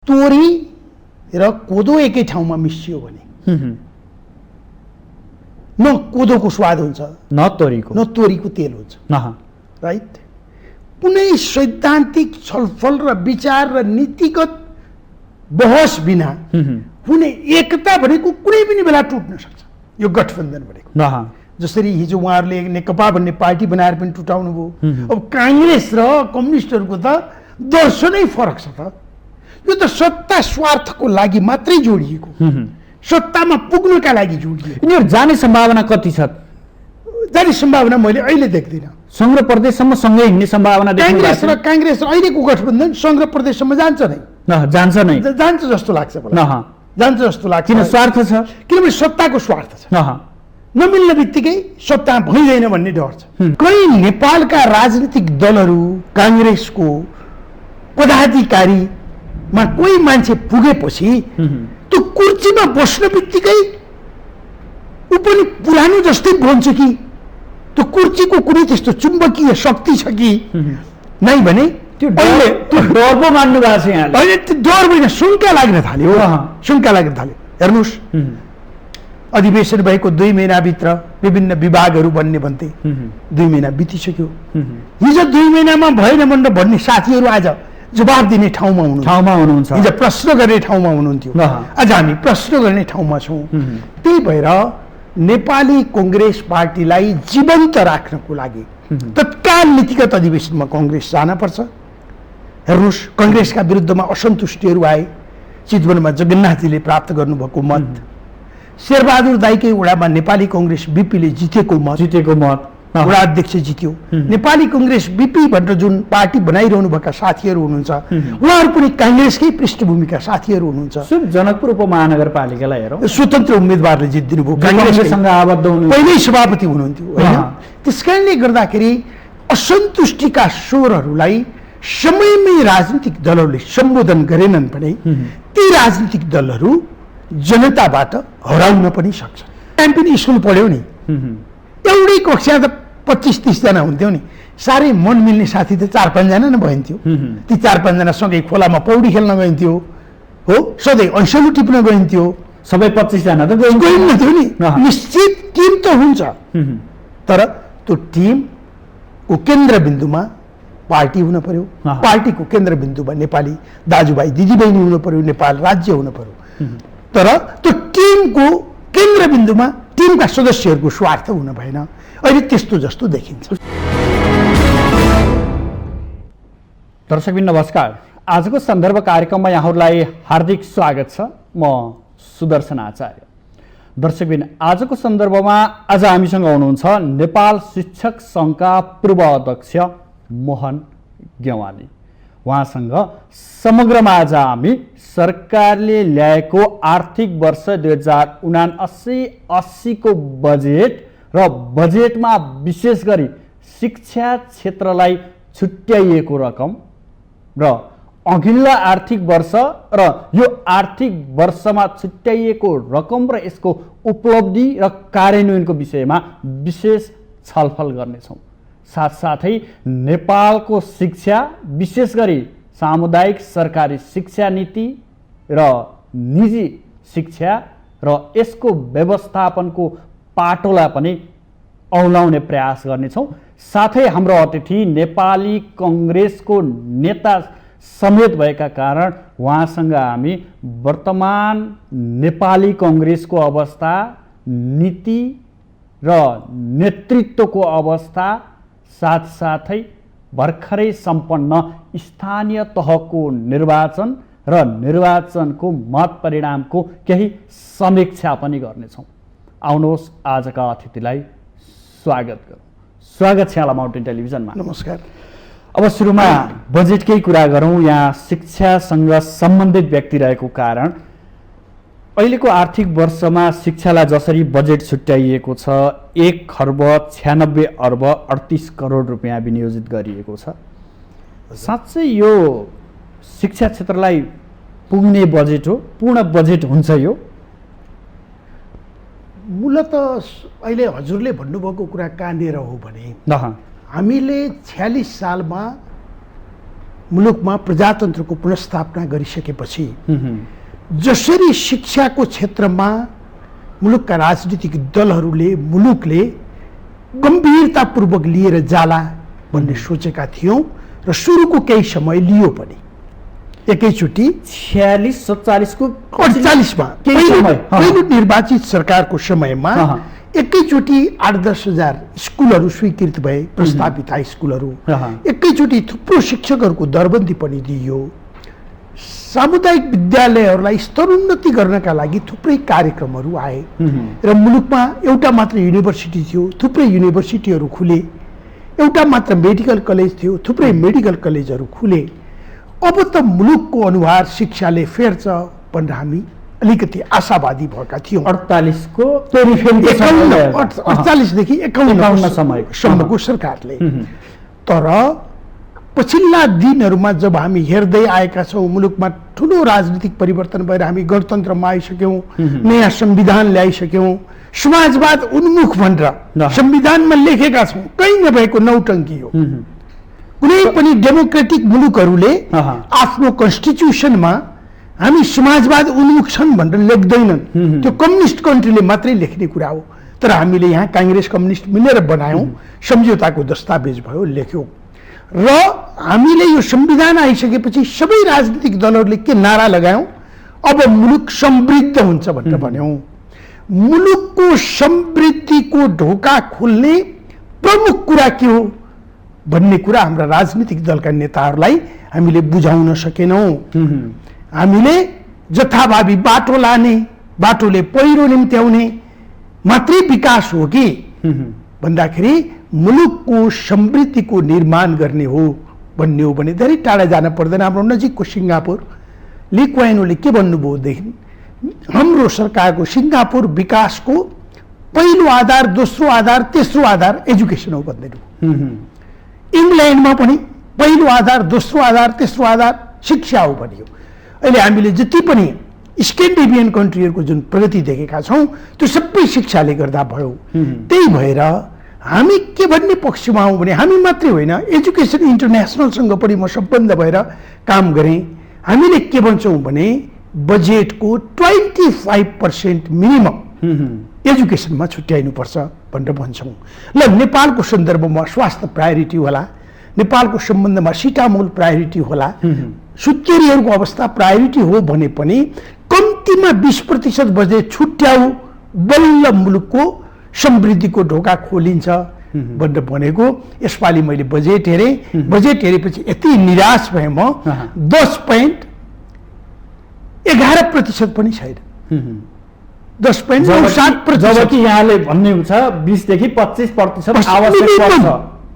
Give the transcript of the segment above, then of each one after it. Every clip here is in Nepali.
तोरी र कोदो एकै ठाउँमा मिसियो भने न कोदोको स्वाद हुन्छ न तोरीको तेल हुन्छ राइट। कुनै सैद्धान्तिक छलफल र विचार र नीतिगत बहस बिना कुनै एकता भनेको कुनै पनि बेला टुट्न सक्छ। यो गठबन्धन भनेको जसरी हिजो उहाँहरूले नेकपा भन्ने पार्टी बनाएर पनि टुटाउनु भयो। अब काङ्ग्रेस र कम्युनिस्टहरूको त दर्शनै फरक छ त। यो त सत्ता स्वार्थको लागि मात्रै जोडिएको, सत्तामा पुग्नका लागि जोडिएको। यिनीहरू जाने सम्भावना कति छ? जाने सम्भावना मैले अहिले देख्दिनँ। सङ्घ र प्रदेशसम्म सँगै हिँड्ने सम्भावना काङ्ग्रेस र अहिलेको गठबन्धन सङ्घ र प्रदेशसम्म जान्छ नै, जान्छ जस्तो लाग्छ मलाई, जान्छ जस्तो लाग्छ। किन? स्वार्थ छ, किनभने सत्ताको स्वार्थ छ। नमिल्ने बित्तिकै सत्ता भइँदैन भन्ने डर छ। कहीँ नेपालका राजनीतिक दलहरू काङ्ग्रेसको पदाधिकारीमा कोही मान्छे पुगेपछि त्यो कुर्सीमा बस्ने बित्तिकै ऊ पनि पुरानो जस्तै बन्छ कि त्यो कुर्सीको कुनै त्यस्तो चुम्बकीय शक्ति छ कि नै भने त्यो डर पो मान्नु भएको छ यहाँले। होइन, त्यो डर होइन, शङ्का लाग्न थाल्यो। शङ्का लाग्न थाल्यो। हेर्नुहोस्, अधिवेशन भएको 2 महिनाभित्र विभिन्न विभागहरू बन्ने भन्थे, 2 महिना बितिसक्यो। हिजो 2 महिनामा भएन भनेर भन्ने साथीहरू आज जवाब दिने ठाउँमा हुनुहुन्छ, हिजो प्रश्न गर्ने ठाउँमा हुनुहुन्थ्यो। आज हामी प्रश्न गर्ने ठाउँमा छौँ। त्यही भएर नेपाली कङ्ग्रेस पार्टीलाई जीवन्त राख्नको लागि तत्काल नीतिगत अधिवेशनमा कङ्ग्रेस जानपर्छ। हेर्नुहोस्, कङ्ग्रेसका विरुद्धमा असन्तुष्टिहरू आए। चितवनमा जगन्नाथजीले प्राप्त गर्नुभएको मत, शेरबहादुर दाइकै वडामा नेपाली कङ्ग्रेस बीपीले जितेको मत, वडा अध्यक्ष जित्यो। नेपाली कङ्ग्रेस बीपी भनेर जुन पार्टी बनाइरहनुभएका साथीहरू हुनुहुन्छ, उहाँहरू पनि काङ्ग्रेसकै पृष्ठभूमिका साथीहरू हुनुहुन्छ। जनकपुर उपमहानगरपालिकालाई हेरौँ, स्वतन्त्र उम्मेदवारले जित्दिनु भयो, काङ्ग्रेससँग आबद्ध हुनु, पहिल्यै सभापति हुनुहुन्थ्यो होइन। त्यस कारणले गर्दाखेरि असन्तुष्टिका स्वरहरूलाई समयमै राजनीतिक दलहरूले सम्बोधन गरेनन् भने ती राजनीतिक दलहरू जनताबाट हराउन पनि सक्छ। टाइम पनि स्कुल पढ्यौ नि, एउटै कक्षा त 25-30 जना हुन्थ्यो नि, साह्रै मन मिल्ने साथी त 4-5 जना नै भइन्थ्यो। ती 4-5 जना सँगै खोलामा पौडी खेल्न गइन्थ्यो, हो, सधैँ ऐसलु टिप्न गइन्थ्यो। सबै 25 जना त गइन्थ्यो नि। निश्चित टिम त हुन्छ, तर त्यो टिमको केन्द्रबिन्दुमा पार्टी हुन पर्यो, पार्टीको केन्द्रबिन्दुमा नेपाली दाजुभाइ दिदीबहिनी हुन पर्यो, नेपाल राज्य हुन पर्यो। तर त्यो टिमको केन्द्रबिन्दुमा टिमका सदस्यहरूको स्वार्थ हुन भएन। अहिले त्यस्तो जस्तो देखिन्छ। दर्शकबिन नमस्कार, आजको सन्दर्भ कार्यक्रममा यहाँहरूलाई हार्दिक स्वागत छ। म सुदर्शन आचार्य। दर्शकबिन, आजको सन्दर्भमा आज हामीसँग हुनुहुन्छ नेपाल शिक्षक सङ्घका पूर्व अध्यक्ष मोहन गेवाली। उहाँसँग समग्रमा आज हामी सरकारले ल्याएको आर्थिक वर्ष 2079-80 को बजेट र बजेटमा विशेष गरी शिक्षा क्षेत्रलाई छुट्याइएको रकम र अघिल्ला आर्थिक वर्ष र यो आर्थिक वर्षमा छुट्याइएको रकम र यसको उपलब्धि र कार्यान्वयनको विषयमा विशेष छलफल गर्नेछौँ। साथसाथै नेपालको शिक्षा, विशेष गरी सामुदायिक सरकारी शिक्षा नीति र निजी शिक्षा र यसको व्यवस्थापनको पाटोलाई पनि औलाउने प्रयास गर्नेछौँ। साथै हाम्रो अतिथि नेपाली कङ्ग्रेसको नेता समेत भएका कारण उहाँसँग हामी वर्तमान नेपाली कङ्ग्रेसको अवस्था, नीति र नेतृत्वको अवस्था, साथसाथै भर्खरै सम्पन्न स्थानीय तहको निर्वाचन र निर्वाचनको मत परिणामको केही समीक्षा पनि गर्नेछौँ। आउनुहोस् आजका अतिथिलाई स्वागत गरौँ। स्वागत छ यहाँलाई माउन्टेन टेलिभिजनमा। नमस्कार। अब सुरुमा बजेटकै कुरा गरौँ। यहाँ शिक्षासँग सम्बन्धित व्यक्ति रहेको कारण अहिलेको आर्थिक वर्षमा शिक्षालाई जसरी बजेट छुट्याइएको छ 1,96,38,00,00,000 रुपियाँ विनियोजित गरिएको छ, साँच्चै यो शिक्षा क्षेत्रलाई पुग्ने बजेट हो? पूर्ण बजेट हुन्छ यो? मूलत अहिले हजुरले भन्नुभएको कुरा कहाँनिर हो भने हामीले 46 सालमा मुलुकमा प्रजातन्त्रको पुनर्स्थापना गरिसकेपछि जसरी शिक्षाको क्षेत्रमा मुलुकका राजनीतिक दलहरूले मुलुकले गम्भीरतापूर्वक लिएर जाला भन्ने सोचेका थियौँ र सुरुको केही समय लियो पनि। एकैचोटि 46-47 को 48 मा पहिलो निर्वाचित सरकारको समयमा एकैचोटि 8-10 हजार स्कुलहरू स्वीकृत भए, प्रस्तावित हाई स्कुलहरू। एकैचोटि थुप्रो शिक्षकहरूको दरबन्दी पनि दिइयो। सामुदायिक विद्यालयहरूलाई स्तरोन्नति गर्नका लागि थुप्रै कार्यक्रमहरू आए र मुलुकमा एउटा मात्र युनिभर्सिटी थियो, थुप्रै युनिभर्सिटीहरू खुले। एउटा मात्र मेडिकल कलेज थियो, थुप्रै मेडिकल कलेजहरू खुले। अब त मुलुकको अनुहार शिक्षाले फेर्छ भनेर हामी अलिकति आशावादी भएका थियौँ। 48 को 48 देखि 51 सम्मको सरकारले। तर पछिल्ला दिनहरूमा जब हामी हेर्दै आएका छौँ, मुलुकमा ठुलो राजनीतिक परिवर्तन भएर हामी गणतन्त्रमा आइसक्यौँ, नयाँ संविधान ल्याइसक्यौँ, समाजवाद उन्मुख भनेर संविधानमा लेखेका छौँ, कहीँ नभएको नौटङ्की हो। कुनै पनि डेमोक्रेटिक मुलुकहरूले आफ्नो कन्स्टिट्युसनमा हामी समाजवाद उन्मुख छन् भनेर लेख्दैनन्। त्यो कम्युनिस्ट कन्ट्रीले मात्रै लेख्ने कुरा हो। तर हामीले यहाँ काङ्ग्रेस कम्युनिस्ट मिलेर बनायौँ, सम्झौताको दस्तावेज भयो, लेख्यौँ। र हामीले यो संविधान आइसकेपछि सबै राजनीतिक दलहरूले के नारा लगायौँ, अब मुलुक समृद्ध हुन्छ भनेर भन्यौँ। मुलुकको समृद्धिको ढोका खोल्ने प्रमुख कुरा के हो भन्ने कुरा हाम्रा राजनीतिक दलका नेताहरूलाई हामीले बुझाउन सकेनौँ। हामीले जथाभावी बाटो लाने, बाटोले पहिरो निम्त्याउने मात्रै विकास हो कि भन्दाखेरि मुलुकको समृद्धिको निर्माण गर्ने हो भन्ने हो भने धेरै टाढा जान पर्दैन। हाम्रो नजिकको सिङ्गापुर, ली कुआन यूले के भन्नुभयोदेखि हाम्रो सरकारको सिङ्गापुर विकासको पहिलो आधार, दोस्रो आधार, तेस्रो आधार एजुकेसन हो भन्दैनौँ। इङ्ल्यान्डमा पनि पहिलो आधार, दोस्रो आधार, तेस्रो आधार शिक्षा हो भनियो। अहिले हामीले जति पनि स्क्यान्डिनेभियन कन्ट्रीहरूको जुन प्रगति देखेका छौँ त्यो सबै शिक्षाले गर्दा भयो। त्यही भएर हामी के भन्ने पक्षमा हौँ भने हामी मात्रै होइन, एजुकेसन इन्टरनेसनलसँग पनि म सम्बन्ध भएर काम गरेँ। हामीले के भन्छौँ भने बजेटको 25% मिनिमम एजुकेसनमा छुट्याइनुपर्छ भनेर भन्छौँ। ल, नेपालको सन्दर्भमा स्वास्थ्य प्रायोरिटी होला, नेपालको सम्बन्धमा सिटामोल प्रायोरिटी होला, सुत्केरीहरूको अवस्था प्रायोरिटी हो भने पनि कम्तीमा 20% बजेट छुट्याउ, बल्ल मुलुकको समृद्धिको ढोका खोलिन्छ भनेर भनेको। यसपालि मैले बजेट हेरेँ, बजेट हेरेपछि यति निराश भएँ म। 10.11% पनि छैन, 10.97%। जबकि यहाँले भन्नुहुन्छ 20 देखि 25% आवश्यक पर्छ।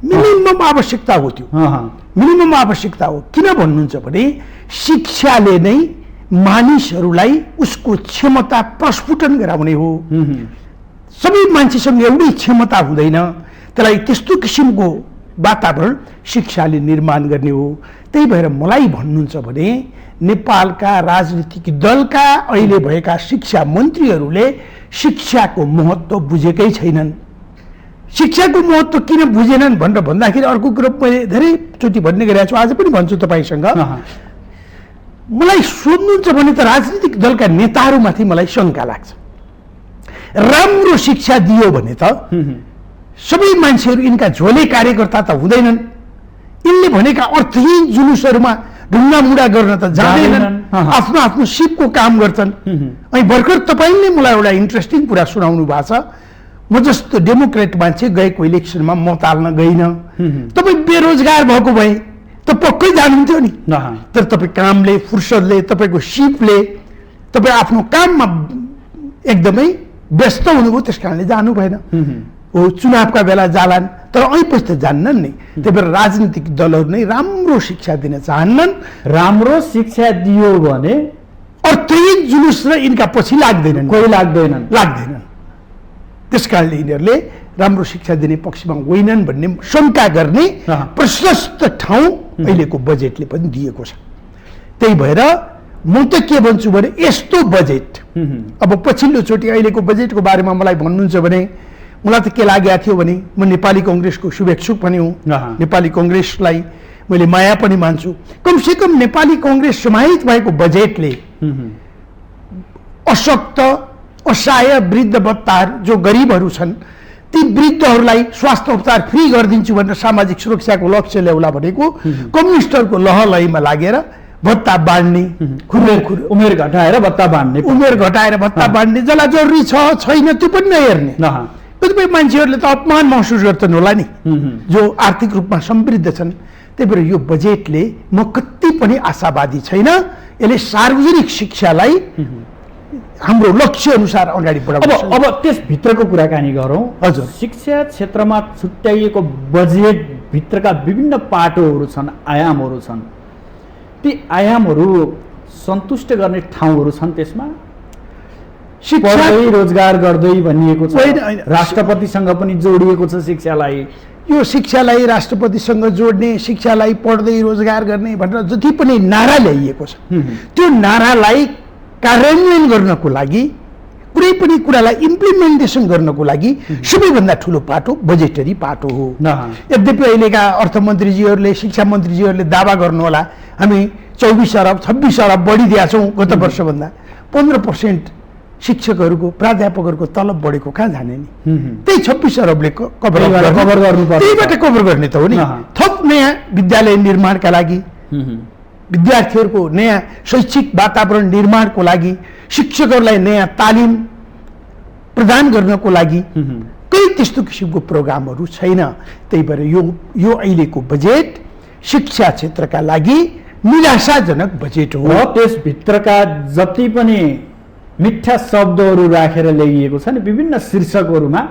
मिनिमम आवश्यकता हो त्यो, मिनिमम आवश्यकता हो। किन भन्नुहुन्छ भने शिक्षाले नै मानिसहरूलाई उसको क्षमता प्रस्फुटन गराउने हो। सबै मान्छेसँग एउटै क्षमता हुँदैन, त्यसलाई त्यस्तो किसिमको वातावरण शिक्षाले निर्माण गर्ने हो। त्यही भएर मलाई भन्नुहुन्छ भने नेपालका राजनीतिक दलका अहिले भएका शिक्षा मन्त्रीहरूले शिक्षाको महत्त्व बुझेकै छैनन्। शिक्षाको महत्त्व किन बुझेनन् भनेर भन्दाखेरि अर्को कुरो मैले धेरैचोटि भन्ने गरेको छु, आज पनि भन्छु तपाईँसँग। मलाई सोध्नुहुन्छ भने त राजनीतिक दलका नेताहरूमाथि मलाई शङ्का लाग्छ। राम्रो शिक्षा दियो भने त सबै मान्छेहरू यिनका झोले कार्यकर्ता त हुँदैनन्। यिनले भनेका अर्थहीन जुलुसहरूमा ढुङ्गामुढा गर्न त जाँदैनन्, आफ्नो आफ्नो सिपको काम गर्छन्। अनि भर्खर तपाईँले मलाई एउटा इन्ट्रेस्टिङ कुरा सुनाउनु भएको छ। म जस्तो डेमोक्रेट मान्छे गएको इलेक्सनमा मत हाल्न गइनँ। तपाईँ बेरोजगार भएको भए त पक्कै जानुहुन्थ्यो नि। तर तपाईँ कामले, फुर्सदले, तपाईँको सिपले, तपाईँ आफ्नो काममा एकदमै व्यस्त हुनुभयो, त्यस कारणले जानु भएन। हो, चुनावका बेला जालान्, तर ऐपछि त जान्नन् नि। त्यही भएर राजनीतिक दलहरू नै राम्रो शिक्षा दिन चाहन्नन्। राम्रो शिक्षा दियो भने अर्थहीन जुलुस र यिनका पछि लाग्दैनन्, कोही लाग्दैनन्। त्यस कारणले यिनीहरूले राम्रो शिक्षा दिने पक्षमा होइनन् भन्ने शङ्का गर्ने प्रशस्त ठाउँ अहिलेको बजेटले पनि दिएको छ। त्यही भएर म त के भन्छु भने यस्तो बजेट, अब पछिल्लोचोटि अहिलेको बजेटको बारेमा मलाई भन्नुहुन्छ भने मलाई त के लागेको थियो भने म नेपाली कङ्ग्रेसको शुभेच्छुक पनि हुँ। नेपाली कङ्ग्रेसलाई मैले माया पनि मान्छु। कमसेकम नेपाली कांग्रेस समाहित भएको बजेटले अशक्त असहाय वृद्ध भत्ताहरू जो गरिबहरू छन् ती वृद्धहरूलाई स्वास्थ्य उपचार फ्री गरिदिन्छु भनेर सामाजिक सुरक्षाको लक्ष्य ल्याउला भनेको कम्युनिस्टहरूको लहलहीमा लागेर भत्ता बाँड्ने, उमेर घटाएर भत्ता बाँड्ने जसलाई जरुरी छ छैन त्यो पनि नहेर्ने। कतिपय मान्छेहरूले त अपमान महसुस गर्छन् होला नि जो आर्थिक रूपमा समृद्ध छन्। त्यही भएर यो बजेटले म कति पनि आशावादी छैन यसले सार्वजनिक शिक्षालाई हाम्रो लक्ष्य अनुसार अगाडि बढाउनु। अब त्यसभित्रको कुराकानी गरौँ। हजुर, शिक्षा क्षेत्रमा छुट्याइएको बजेट भित्रका विभिन्न पाटोहरू छन्, आयामहरू छन्। ती आयामहरू सन्तुष्ट गर्ने ठाउँहरू छन् त्यसमा? शिक्षा रोजगार गर्दै भनिएको छ, राष्ट्रपतिसँग पनि जोडिएको छ शिक्षालाई। यो शिक्षालाई राष्ट्रपतिसँग जोड्ने, शिक्षालाई पढ्दै रोजगार गर्ने भनेर जति पनि नारा ल्याइएको छ त्यो नारालाई कार्यान्वयन गर्नको लागि, कुनै पनि कुरालाई इम्प्लिमेन्टेसन गर्नको लागि सबैभन्दा ठुलो पाटो बजेटरी पाटो हो। यद्यपि अहिलेका अर्थमन्त्रीजीहरूले, शिक्षा मन्त्रीजीहरूले दावा गर्नुहोला हामी 24 अरब 26 अरब बढी दिएका छौँ गत वर्षभन्दा। 15% शिक्षकहरूको, प्राध्यापकहरूको तलब बढेको कहाँ जाने नि? त्यही 26 अरबले कभर गर्नुपर्छ, त्यहीबाट कभर गर्ने त हो नि। थप नयाँ विद्यालय निर्माणका लागि, विद्यार्थीहरूको नयाँ शैक्षिक वातावरण निर्माणको लागि, शिक्षकहरूलाई नयाँ तालिम प्रदान गर्नको लागि कई त्यस्तो किसिमको प्रोग्रामहरू छैन। त्यही भएर यो अहिलेको बजेट शिक्षा क्षेत्रका लागि निराशाजनक बजेट हो। त्यसभित्रका जति पनि मिठा शब्दहरू राखेर ल्याइएको छ नि विभिन्न शीर्षकहरूमा,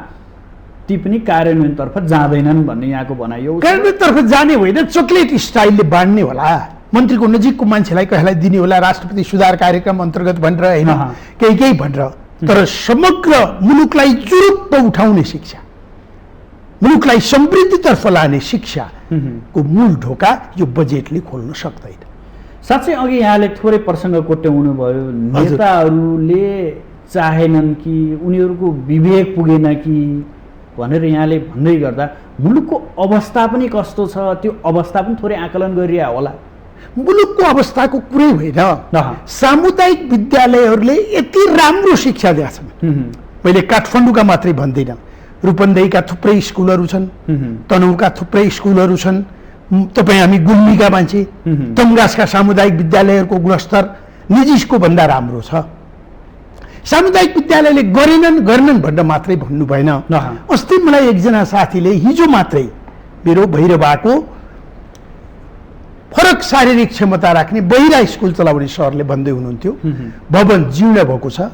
ती पनि कार्यान्वयनतर्फ जाँदैनन् भन्ने यहाँको भनाइ हो। कार्यान्वयनतर्फ जाने होइन, चक्लेट स्टाइलले बाँड्ने होला, मन्त्रीको नजिकको मान्छेलाई कसैलाई दिने होला, राष्ट्रपति सुधार कार्यक्रम अन्तर्गत भनेर होइन, केही भनेर। तर समग्र मुलुकलाई जुरुप्प उठाउने शिक्षा, मुलुकलाई समृद्धितर्फ लाने शिक्षाको मूल ढोका यो बजेटले खोल्न सक्दैन। साँच्चै अघि यहाँले थोरै प्रसङ्ग कोट्याउनु भयो, नेताहरूले चाहेनन् कि उनीहरूको विवेक पुगेन कि भनेर यहाँले भन्दै गर्दा मुलुकको अवस्था पनि कस्तो छ त्यो अवस्था पनि थोरै आकलन गरिरह होला। मुलुकको अवस्थाको कुरै होइन, सामुदायिक विद्यालयहरूले यति राम्रो शिक्षा दिएका छन्। मैले काठमाडौँका मात्रै भन्दिनँ, रूपन्देहीका थुप्रै स्कुलहरू छन्, तनहुँका थुप्रै स्कुलहरू छन्, तपाईँ हामी गुल्मीका मान्छे, तमगासका सामुदायिक विद्यालयहरूको गुणस्तर निजीको भन्दा राम्रो छ। सामुदायिक विद्यालयले गर्नन् भनेर मात्रै भन्नु भएन। अस्ति मलाई एकजना साथीले हिजो मात्रै मेरो भैरवाको फरक शारीरिक क्षमता राख्ने बहिरा स्कुल चलाउने सरले भन्दै हुनुहुन्थ्यो भवन जीर्ण भएको छ,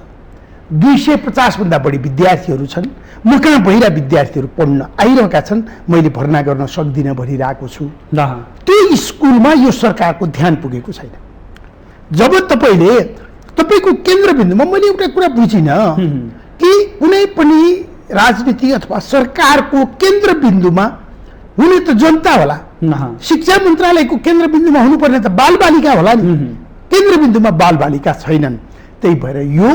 250 भन्दा बढी विद्यार्थीहरू छन्, म कहाँ बहिरा विद्यार्थीहरू पढ्न आइरहेका छन्, मैले भर्ना गर्न सक्दिनँ भनिरहेको छु। त्यो स्कुलमा यो सरकारको ध्यान पुगेको छैन। जब तपाईँको केन्द्रबिन्दुमा मैले एउटा कुरा बुझिनँ कि कुनै पनि राजनीति अथवा सरकारको केन्द्रबिन्दुमा हुने त जनता होला, शिक्षा मन्त्रालयको केन्द्रबिन्दुमा हुनुपर्ने त बालबालिका होला नि, केन्द्रबिन्दुमा बालबालिका छैनन्। त्यही भएर यो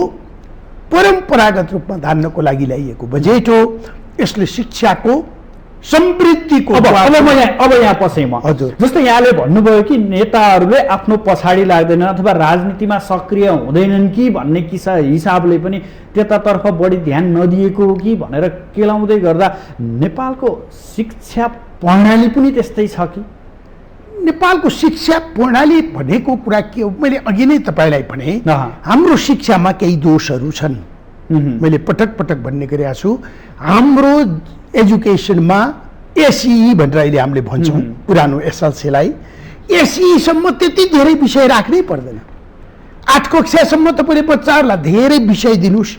परम्परागत रूपमा धान्नको लागि ल्याइएको बजेट हो। यसले शिक्षाको समृद्धिको अब यहाँ पसेँ म। हजुर, जस्तो यहाँले भन्नुभयो कि नेताहरूले आफ्नो पछाडि लाग्दैनन् अथवा राजनीतिमा सक्रिय हुँदैनन् कि भन्ने हिसाबले पनि त्यतातर्फ बढी ध्यान नदिएको हो कि भनेर केलाउँदै गर्दा नेपालको शिक्षा प्रणाली पनि त्यस्तै छ कि? नेपालको शिक्षा प्रणाली भनेको कुरा के हो? मैले अघि नै तपाईँलाई भने हाम्रो शिक्षामा केही दोषहरू छन्। मैले पटक पटक भन्ने गरेको छु, हाम्रो एजुकेसनमा एसई भनेर अहिले हामीले भन्छौँ, पुरानो एसएलसीलाई एसईसम्म त्यति धेरै विषय राख्नै पर्दैन। 8 कक्षासम्म तपाईँले बच्चाहरूलाई धेरै विषय दिनुहोस्,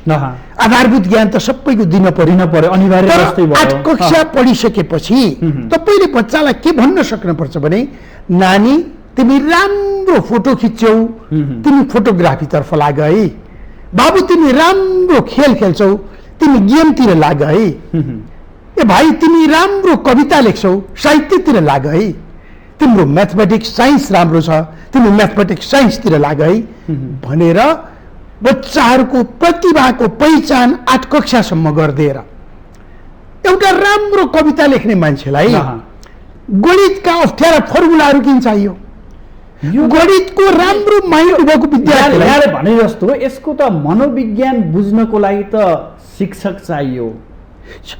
आधारभूत ज्ञान त सबैको दिन पर्यो अनिवार्य। 8 कक्षा पढिसकेपछि तपाईँले बच्चालाई के भन्न सक्नुपर्छ भने नानी तिमी राम्रो फोटो खिच्छौ, तिमी फोटोग्राफीतर्फ लाग है, बाबु तिमी राम्रो खेल खेल्छौ, तिमी गेमतिर लाग है, ए भाइ तिमी राम्रो कविता लेख्छौ, साहित्यतिर लाग है, तिम्रो म्याथमेटिक्स साइन्स राम्रो छ, तिमी म्याथमेटिक्स साइन्सतिर लाग है भनेर बच्चाहरूको प्रतिभाको पहिचान 8 कक्षासम्म गरिदिएर एउटा राम्रो कविता लेख्ने मान्छेलाई गणितका अप्ठ्यारा फर्मुलाहरू किन चाहियो? गणितको राम्रो माइन्ड भएको विद्यार्थीलाई यहाँले भने जस्तो यसको त मनोविज्ञान बुझ्नको लागि त शिक्षक चाहियो।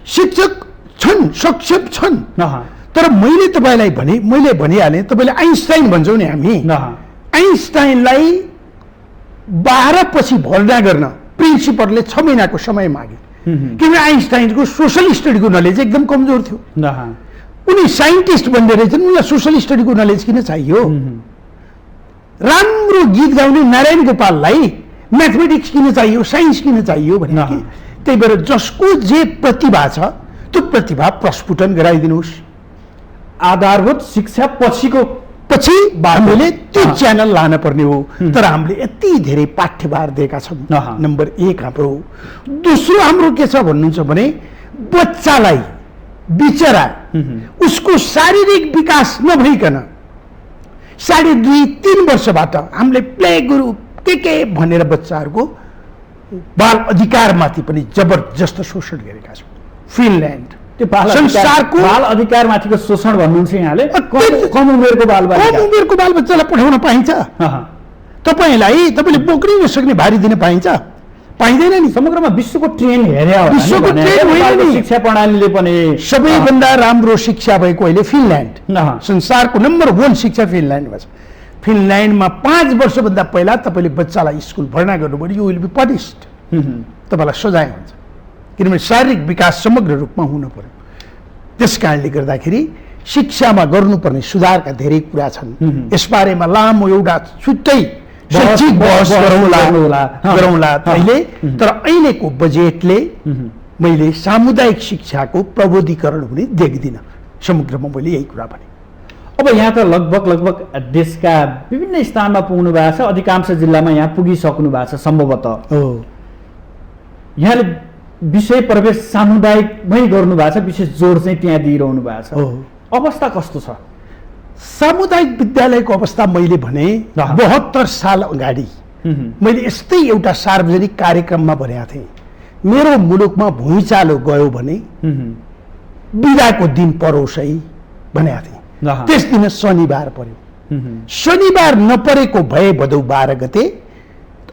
शिक्षक छन्, सक्षम छन्, नहा तर मैले तपाईँलाई मैले भनिहालेँ, तपाईँले आइन्स्टाइन भन्छौँ नि हामी, नहा आइन्स्टाइनलाई 12 पछि भर्ना गर्न प्रिन्सिपलले 6 महिनाको समय मागे, किनभने आइन्स्टाइनको सोसल स्टडीको नलेज एकदम कमजोर थियो। नहा उनी साइन्टिस्ट बन्दै रहेछन्, उनलाई सोसल स्टडीको नलेज किन चाहियो? राम्रो गीत गाउने नारायण गोपाललाई म्याथमेटिक्स किन चाहियो, साइन्स किन चाहियो भने कि त्यही भएर जसको जे प्रतिभा छ त्यो प्रतिभा प्रस्फुटन गराइदिनुहोस्। आधारभूत शिक्षा पछि हामीले त्यो च्यानल लान पर्ने हो। तर हामीले यति धेरै पाठ्यभार दिएका छौँ, नम्बर 1 हाम्रो। दोस्रो हाम्रो के छ भन्नुहुन्छ भने बच्चालाई बिचरा उसको शारीरिक विकास नभइकन 2.5-3 वर्षबाट हामीले प्ले गुरु के भनेर बच्चाहरूको बाल अधिकारमाथि पनि जबरजस्त शोषण गरेका छौँ। फिनल्यान्ड त्यो संसारको बाल अधिकारमाथिको शोषण भन्नुहुन्छ यहाँले? कम उमेरको बालबच्चालाई पठाउन पाइन्छ? तपाईँले बोक्नै नसक्ने भारी दिन पाइन्छ? पाइँदैन नि। समग्रमा विश्वको ट्रेन्ड हेरे हो, विश्वको ट्रेन्ड होइन नि। शिक्षा प्रणालीले पनि सबैभन्दा राम्रो शिक्षा भएको अहिले फिनल्यान्ड, संसारको नम्बर 1 शिक्षा फिनल्यान्डमा छ। फिनल्यान्डमा 5 वर्षभन्दा पहिला तपाईँले बच्चालाई स्कुल भर्ना गर्नुभयो, यु विल बी पनिस्ड, तपाईँलाई सजाय हुन्छ, किनभने शारीरिक विकास समग्र रूपमा हुनु पर्यो। त्यस कारणले गर्दाखेरि शिक्षामा गर्नुपर्ने सुधारका धेरै कुरा छन्। यसबारेमा लामो एउटा छुट्टै शैक्षिक बहस गरौँला अहिले। तर अहिलेको बजेटले मैले सामुदायिक शिक्षाको प्रबोधीकरण हुने देख्दिनँ। समग्रमा मैले यही कुरा भने। अब यहाँ त लगभग देशका विभिन्न स्थानमा पुग्नु भएको छ, अधिकांश जिल्लामा यहाँ पुगिसक्नु भएको छ सम्भवतः। यहाँले विषय प्रवेश सामुदायिकमै गर्नु भएको छ, विशेष जोड चाहिँ त्यहाँ दिइरहनु भएको छ। अवस्था कस्तो छ सामुदायिक विद्यालयको अवस्था? मैले भने 72 साल अगाडि मैले यस्तै एउटा सार्वजनिक कार्यक्रममा भनेको थिएँ, मेरो मुलुकमा भुइँचालो गयो भने बिदाको दिन परोस् है भनेको थिएँ। त्यस दिन शनिबार पर्यो। शनिबार नपरेको भए भदौ 12 गते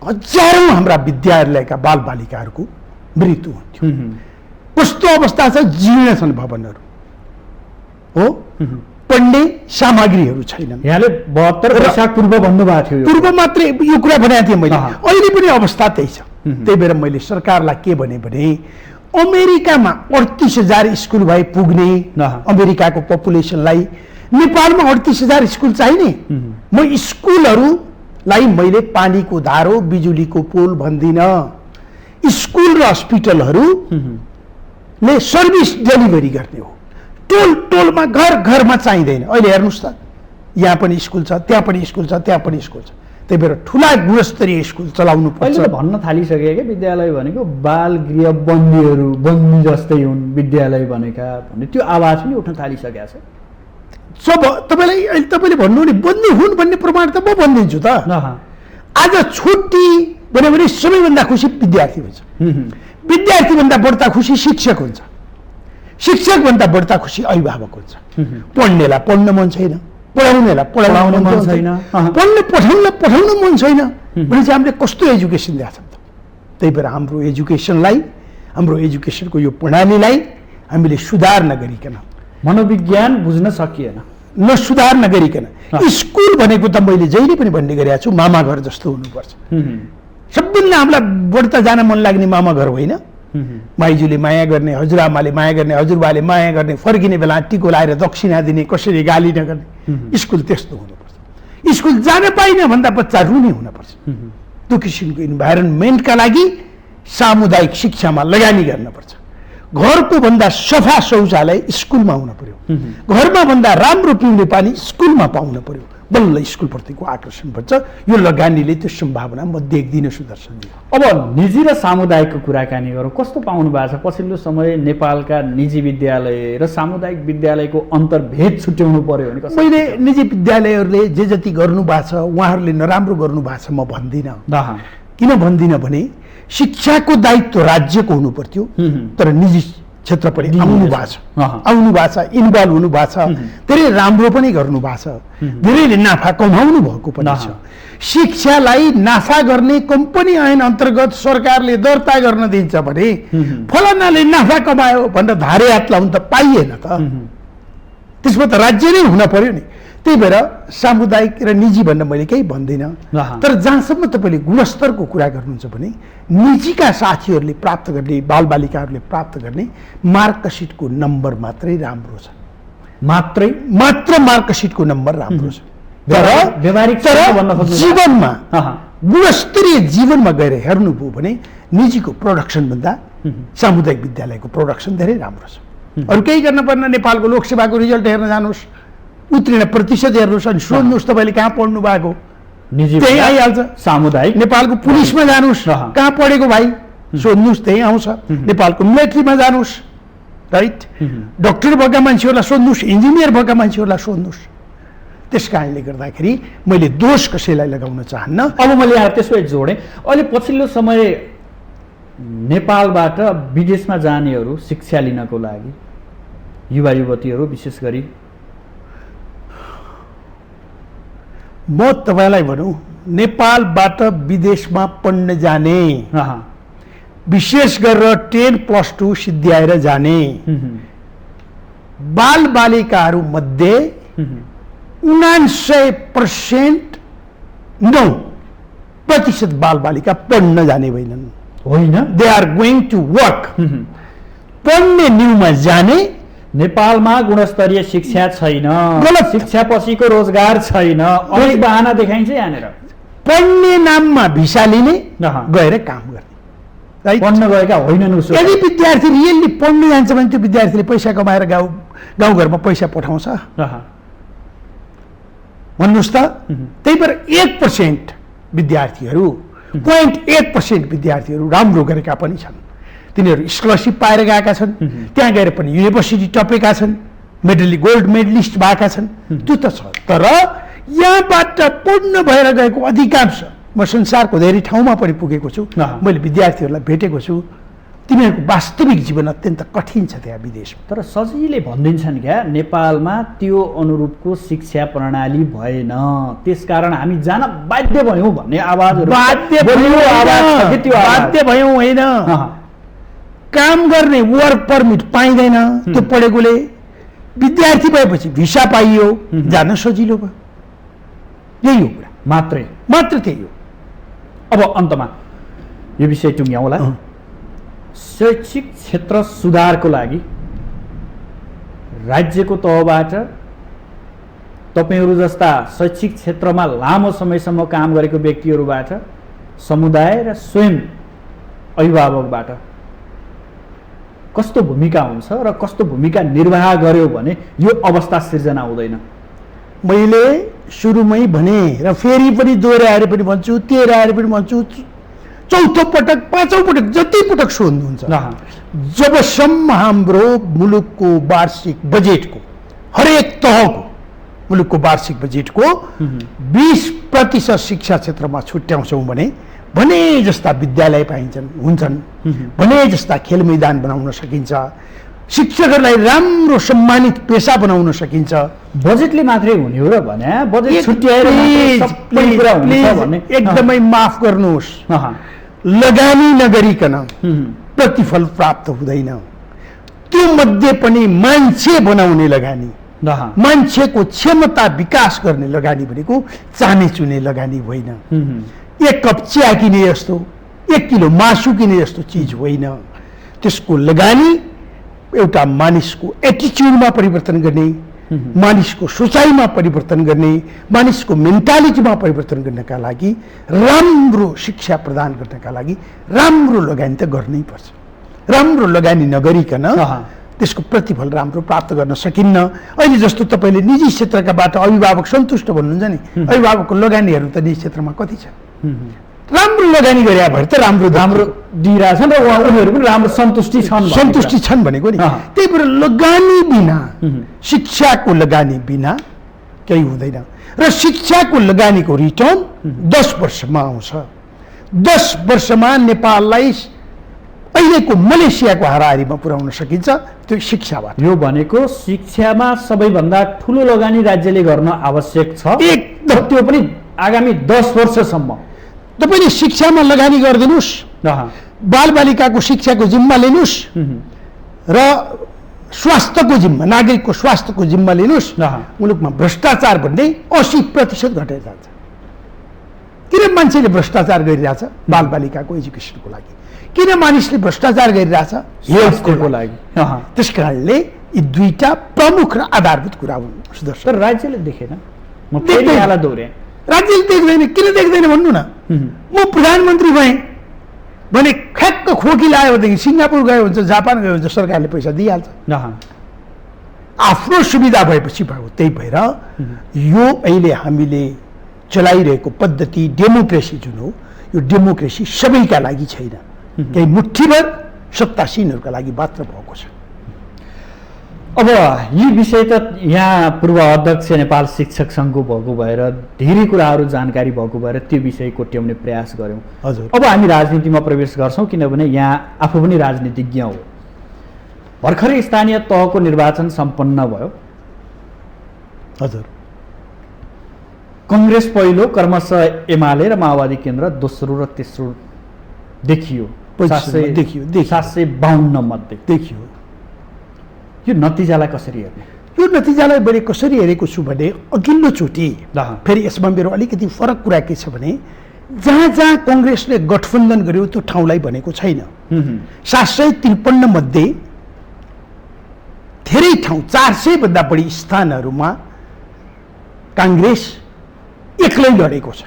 हजारौं हाम्रा विद्यालयका बालबालिकाहरूको मृत्यु हुन्थ्यो। कस्तो अवस्था छ? जीर्ण छन् भवनहरू, हो, पढ्ने सामग्रीहरू छैनन्। यहाँले 72 वर्ष पूर्व भन्नुभएको थियो, पूर्व मात्रै यो कुरा भनेको थिएँ मैले। अहिले पनि अवस्था त्यही छ। त्यही भएर मैले सरकारलाई के भने अमेरिकामा 38,000 स्कुल भए पुग्ने अमेरिकाको पपुलेसनलाई नेपालमा 38,000 स्कुल चाहिने। म स्कुलहरूलाई मैले पानीको धारो, बिजुलीको पोल भन्दिनँ। स्कुल र हस्पिटलहरूले सर्भिस डेलिभरी गर्ने हो। टोलमा घर चाहिँदैन। अहिले हेर्नुहोस् त, यहाँ पनि स्कुल छ, त्यहाँ पनि स्कुल छ, त्यहाँ पनि स्कुल छ। त्यही भएर ठुला गुणस्तरीय स्कुल चलाउनु पर्छ। अहिले त भन्न थालिसके क्या विद्यालय भनेको बाल गृह बन्दी जस्तै हुन् विद्यालय भनेका भन्ने त्यो आवाज पनि उठ्न थालिसकेको छ। तपाईँले भन्नु नि बन्दी हुन् भन्ने प्रमाण त म भनिदिन्छु त। आज छुट्टी भन्यो भने सबैभन्दा खुसी विद्यार्थी हुन्छ। विद्यार्थीभन्दा बढ्ता खुसी शिक्षक हुन्छ। शिक्षकभन्दा बढ्ता खुसी अभिभावक हुन्छ। पढ्नेलाई पढ्न मन छैन, पढाउनेलाई पढाउन मन छैन, पठाउन मन छैन भने चाहिँ हामीले कस्तो एजुकेसन दिएको छौँ त? त्यही भएर हाम्रो एजुकेसनलाई, हाम्रो एजुकेसनको यो प्रणालीलाई हामीले सुधार नगरिकन, मनोविज्ञान बुझ्न सकिएन, सुधार नगरिकन स्कुल भनेको त मैले जहिले पनि भन्ने गरेको छु, मामा घर जस्तो हुनुपर्छ। सबभन्दा हामीलाई बढ्ता जान मन लाग्ने मामा घर होइन। माइजूले माया गर्ने, हजुरआमाले माया गर्ने, हजुरबाले माया गर्ने, फर्किने बेला टिको लाएर दक्षिणा दिने, कसैले गाली नगर्ने। स्कुल त्यस्तो हुनुपर्छ। स्कुल जान पाइन भन्दा बच्चा रुने हुनुपर्छ। त्यो किसिमको इन्भाइरोन्मेन्टका लागि सामुदायिक शिक्षामा लगानी गर्नुपर्छ। घरको भन्दा सफा शौचालय स्कुलमा हुन पर्यो। घरमा भन्दा राम्रो पिउने पानी स्कुलमा पाउन पर्यो। बल्ल स्कुलप्रतिको आकर्षण बढ्छ। यो लगानीले त्यो सम्भावना म देख्दिनँ सुदर्शनजी। अब निजी र सामुदायिकको कुराकानी गरौँ। कस्तो पाउनु भएको छ पछिल्लो समय नेपालका निजी विद्यालय र सामुदायिक विद्यालयको अन्तर्भेद छुट्याउनु पर्यो भने कसरी? मैले निजी विद्यालयहरूले जे जति गर्नु भएको छ उहाँहरूले नराम्रो गर्नु भएको छ म भन्दिनँ। किन भन्दिनँ भने शिक्षाको दायित्व राज्यको हुनु पर्थ्यो, तर निजी क्षेत्र पनि दिइनेछ। आउनु भएको छ अहँ। आउनु भएको छ इन्भल्भ हुनु भएको छ धेरै राम्रो पनि गर्नु भएको छ धेरैले नाफा कमाउनु भएको पनि छ अहँ। शिक्षालाई नाफा गर्ने कम्पनी ऐन अन्तर्गत सरकारले दर्ता गर्न दिन्छ भने फलानाले नाफा कमायो भनेर धारे हात लाउनु त पाइएन त त्यसमा त राज्य नै हुन पर्यो नि त्यही भएर सामुदायिक र निजी भन्न मैले केही भन्दिनँ अहँ। तर जहाँसम्म तपाईँले गुणस्तरको कुरा गर्नुहुन्छ भने निजीका साथीहरूले प्राप्त गर्ने बालबालिकाहरूले प्राप्त गर्ने मार्कसिटको नम्बर मात्रै राम्रो छ मात्र मार्कसिटको नम्बर राम्रो छ व्यवहारिक तर भन्न खोज्नु जीवनमा अहँ। गुणस्तरीय जीवनमा गएर हेर्नुभयो भने निजीको प्रोडक्सन भन्दा सामुदायिक विद्यालयको प्रोडक्सन धेरै राम्रो छ अरू केही गर्न पर्न नेपालको लोकसेवाको रिजल्ट हेर्न जानुहोस् उत्तीर्ण प्रतिशत हेर्नुहोस् अनि सोध्नुहोस् तपाईँले कहाँ पढ्नु भएको निजी त्यही आइहाल्छ सामुदायिक नेपालको पुलिसमा जानुहोस् अहँ। कहाँ पढेको भाइ सोध्नुहोस् त्यही आउँछ नेपालको मिलिट्रीमा जानुहोस् राइट डक्टर भएका मान्छेहरूलाई सोध्नुहोस् इन्जिनियर भएका मान्छेहरूलाई सोध्नुहोस् त्यस कारणले गर्दाखेरि मैले दोष कसैलाई लगाउन चाहन्न अब मैले यहाँ त्यसो जोडेँ अहिले पछिल्लो समय नेपालबाट विदेशमा जानेहरू शिक्षा लिनको लागि युवा युवतीहरू विशेष गरी म तपाईँलाई भनौँ नेपालबाट विदेशमा पढ्न जाने अहँ। विशेष गरेर 10+2 सिद्ध्याएर जाने बालबालिकाहरू मध्ये 99% 9% बालबालिका पढ्न जाने होइनन् होइन they are going to work पढ्ने न्युमा जाने नेपालमा गुणस्तरीय शिक्षा छैन गलत। शिक्षा पछिको रोजगार छैन अनेक बहाना देखाइन्छ यहाँनिर पढ्ने नाममा भिसा लिने अहँ। गएर काम गर्ने राइट पढ्न गएका होइनन् उसो यदि विद्यार्थी रियल्ली पढ्न जान्छ भने त्यो विद्यार्थीले पैसा कमाएर गाउँघरमा पैसा पठाउँछ अहँ। भन्नुहोस् त त्यही भएर 1% विद्यार्थीहरू 0.1% विद्यार्थीहरू राम्रो गरेका पनि छन् तिनीहरू स्कलरसिप पाएर गएका छन् त्यहाँ गएर पनि युनिभर्सिटी टपेका छन् गोल्ड मेडलिस्ट भएका छन् त्यो त छ तर यहाँबाट पढ्न भएर गएको अधिकांश म संसारको धेरै ठाउँमा पनि पुगेको छु मैले विद्यार्थीहरूलाई भेटेको छु तिनीहरूको वास्तविक जीवन अत्यन्त कठिन छ त्यहाँ विदेशमा तर सजिलै भनिदिन्छन् क्या नेपालमा त्यो अनुरूपको शिक्षा प्रणाली भएन त्यसकारण हामी जान बाध्य भयौँ भन्ने आवाजहरू बाध्य भयौँ होइन काम गर्ने वर्क परमिट पाइँदैन त्यो पढेकोले विद्यार्थी भएपछि भिसा पाइयो जान सजिलो भयो यही हो कुरा मात्र त्यही हो अब अन्तमा यो विषय टुङ्ग्याउँला शैक्षिक क्षेत्र सुधारको लागि राज्यको तहबाट तपाईँहरू जस्ता शैक्षिक क्षेत्रमा लामो समयसम्म काम गरेको व्यक्तिहरूबाट समुदाय र स्वयं अभिभावकबाट कस्तो भूमिका हुन्छ र कस्तो भूमिका निर्वाह गर्यो भने यो अवस्था सिर्जना हुँदैन मैले सुरुमै भने र फेरि पनि दोहोऱ्याएर पनि भन्छु तेह्राएर पनि भन्छु चौथो पटक पाँचौँ पटक जति पटक सोध्नुहुन्छ जबसम्म हाम्रो मुलुकको वार्षिक बजेटको हरेक तहको मुलुकको वार्षिक बजेटको 20% शिक्षा क्षेत्रमा छुट्याउँछौँ भने जस्ता विद्यालय पाइन्छन् हुन्छन् भने जस्ता खेल मैदान बनाउन सकिन्छ शिक्षकहरूलाई राम्रो सम्मानित पेशा बनाउन सकिन्छ बजेटले मात्रै हुने हो र भने बजेट छुट्याएर एकदमै माफ गर्नुहोस् लगानी नगरिकन प्रतिफल प्राप्त हुँदैन त्यो मध्ये पनि मान्छे बनाउने लगानी मान्छेको क्षमता विकास गर्ने लगानी भनेको चाने चुने लगानी होइन एक कप चिया किने जस्तो 1 किलो मासु किने जस्तो चिज होइन त्यसको लगानी एउटा मानिसको एटिच्युडमा परिवर्तन गर्ने मानिसको सोचाइमा परिवर्तन गर्ने मानिसको मेन्टालिटीमा परिवर्तन गर्नका लागि राम्रो शिक्षा प्रदान गर्नका लागि राम्रो लगानी त गर्नै पर्छ राम्रो लगानी नगरिकन त्यसको प्रतिफल राम्रो प्राप्त गर्न सकिन्न अहिले जस्तो तपाईँले निजी क्षेत्रकाबाट अभिभावक सन्तुष्ट भन्नुहुन्छ नि अभिभावकको लगानीहरू त निजी क्षेत्रमा कति छ राम्रो लगानी गरे भएर त राम्रो दिइरहेछन् र उनीहरू पनि राम्रो सन्तुष्टि छन् भनेको नि त्यही भएर लगानी बिना शिक्षाको लगानी बिना केही हुँदैन र शिक्षाको लगानीको रिटर्न 10 वर्षमा आउँछ 10 वर्षमा नेपाललाई अहिलेको मलेसियाको हाराहारीमा पुर्याउन सकिन्छ त्यो शिक्षाबाट। यो भनेको शिक्षामा सबैभन्दा ठुलो लगानी राज्यले गर्न आवश्यक छ, एकदम। त्यो पनि आगामी 10 वर्षसम्म। तपाईँले शिक्षामा लगानी गरिदिनुहोस्, बालबालिकाको शिक्षाको जिम्मा लिनुहोस् र स्वास्थ्यको जिम्मा, नागरिकको स्वास्थ्यको जिम्मा लिनुहोस्। मुलुकमा भ्रष्टाचार भन्ने 80% घटेर जान्छ। किन मान्छेले भ्रष्टाचार गरिरहेछ? बालबालिकाको एजुकेसनको लागि। किन मानिसले भ्रष्टाचार गरिरहेछ? हेल्थको लागि। त्यस कारणले यी दुईटा प्रमुख र आधारभूत कुरा हुन् सुदर्शन। तर राज्यले देखेन, म फेरि यहाँलाई दोहोऱ्याएँ, राज्यले देख्दैन। किन देख्दैन भन्नु न? म प्रधानमन्त्री भएँ भने ठ्याक्क खोकी लाग्यो भनेदेखि सिङ्गापुर गयो हुन्छ, जापान गयो हुन्छ, सरकारले पैसा दिइहाल्छ। आफ्नो सुविधा भएपछि भयो। त्यही भएर यो अहिले हामीले चलाइरहेको पद्धति डेमोक्रेसी जुन हो, यो डेमोक्रेसी सबैका लागि छैन, केही मुठ्ठीभर सत्तासीनहरूका लागि मात्र भएको छ। अब यी विषय त यहाँ पूर्व अध्यक्ष नेपाल शिक्षक सङ्घको भएको भएर धेरै कुराहरू जानकारी भएको भएर त्यो विषय कोट्याउने प्रयास गऱ्यौँ। हजुर। अब हामी राजनीतिमा प्रवेश गर्छौँ, किनभने यहाँ आफू पनि राजनीतिज्ञ हो। भर्खरै स्थानीय तहको निर्वाचन सम्पन्न भयो। हजुर। कङ्ग्रेस पहिलो, क्रमशः एमाले र माओवादी केन्द्र दोस्रो र तेस्रो देखियो। 752 मध्ये देखियो। यो नतिजालाई कसरी हेर्ने? यो नतिजालाई मैले कसरी हेरेको छु भने अघिल्लोचोटि फेरि यसमा मेरो अलिकति फरक कुरा के छ भने जहाँ जहाँ कङ्ग्रेसले गठबन्धन गर्यो त्यो ठाउँलाई भनेको छैन। 753 मध्ये धेरै ठाउँ 400 भन्दा बढी स्थानहरूमा काङ्ग्रेस एक्लै लडेको छ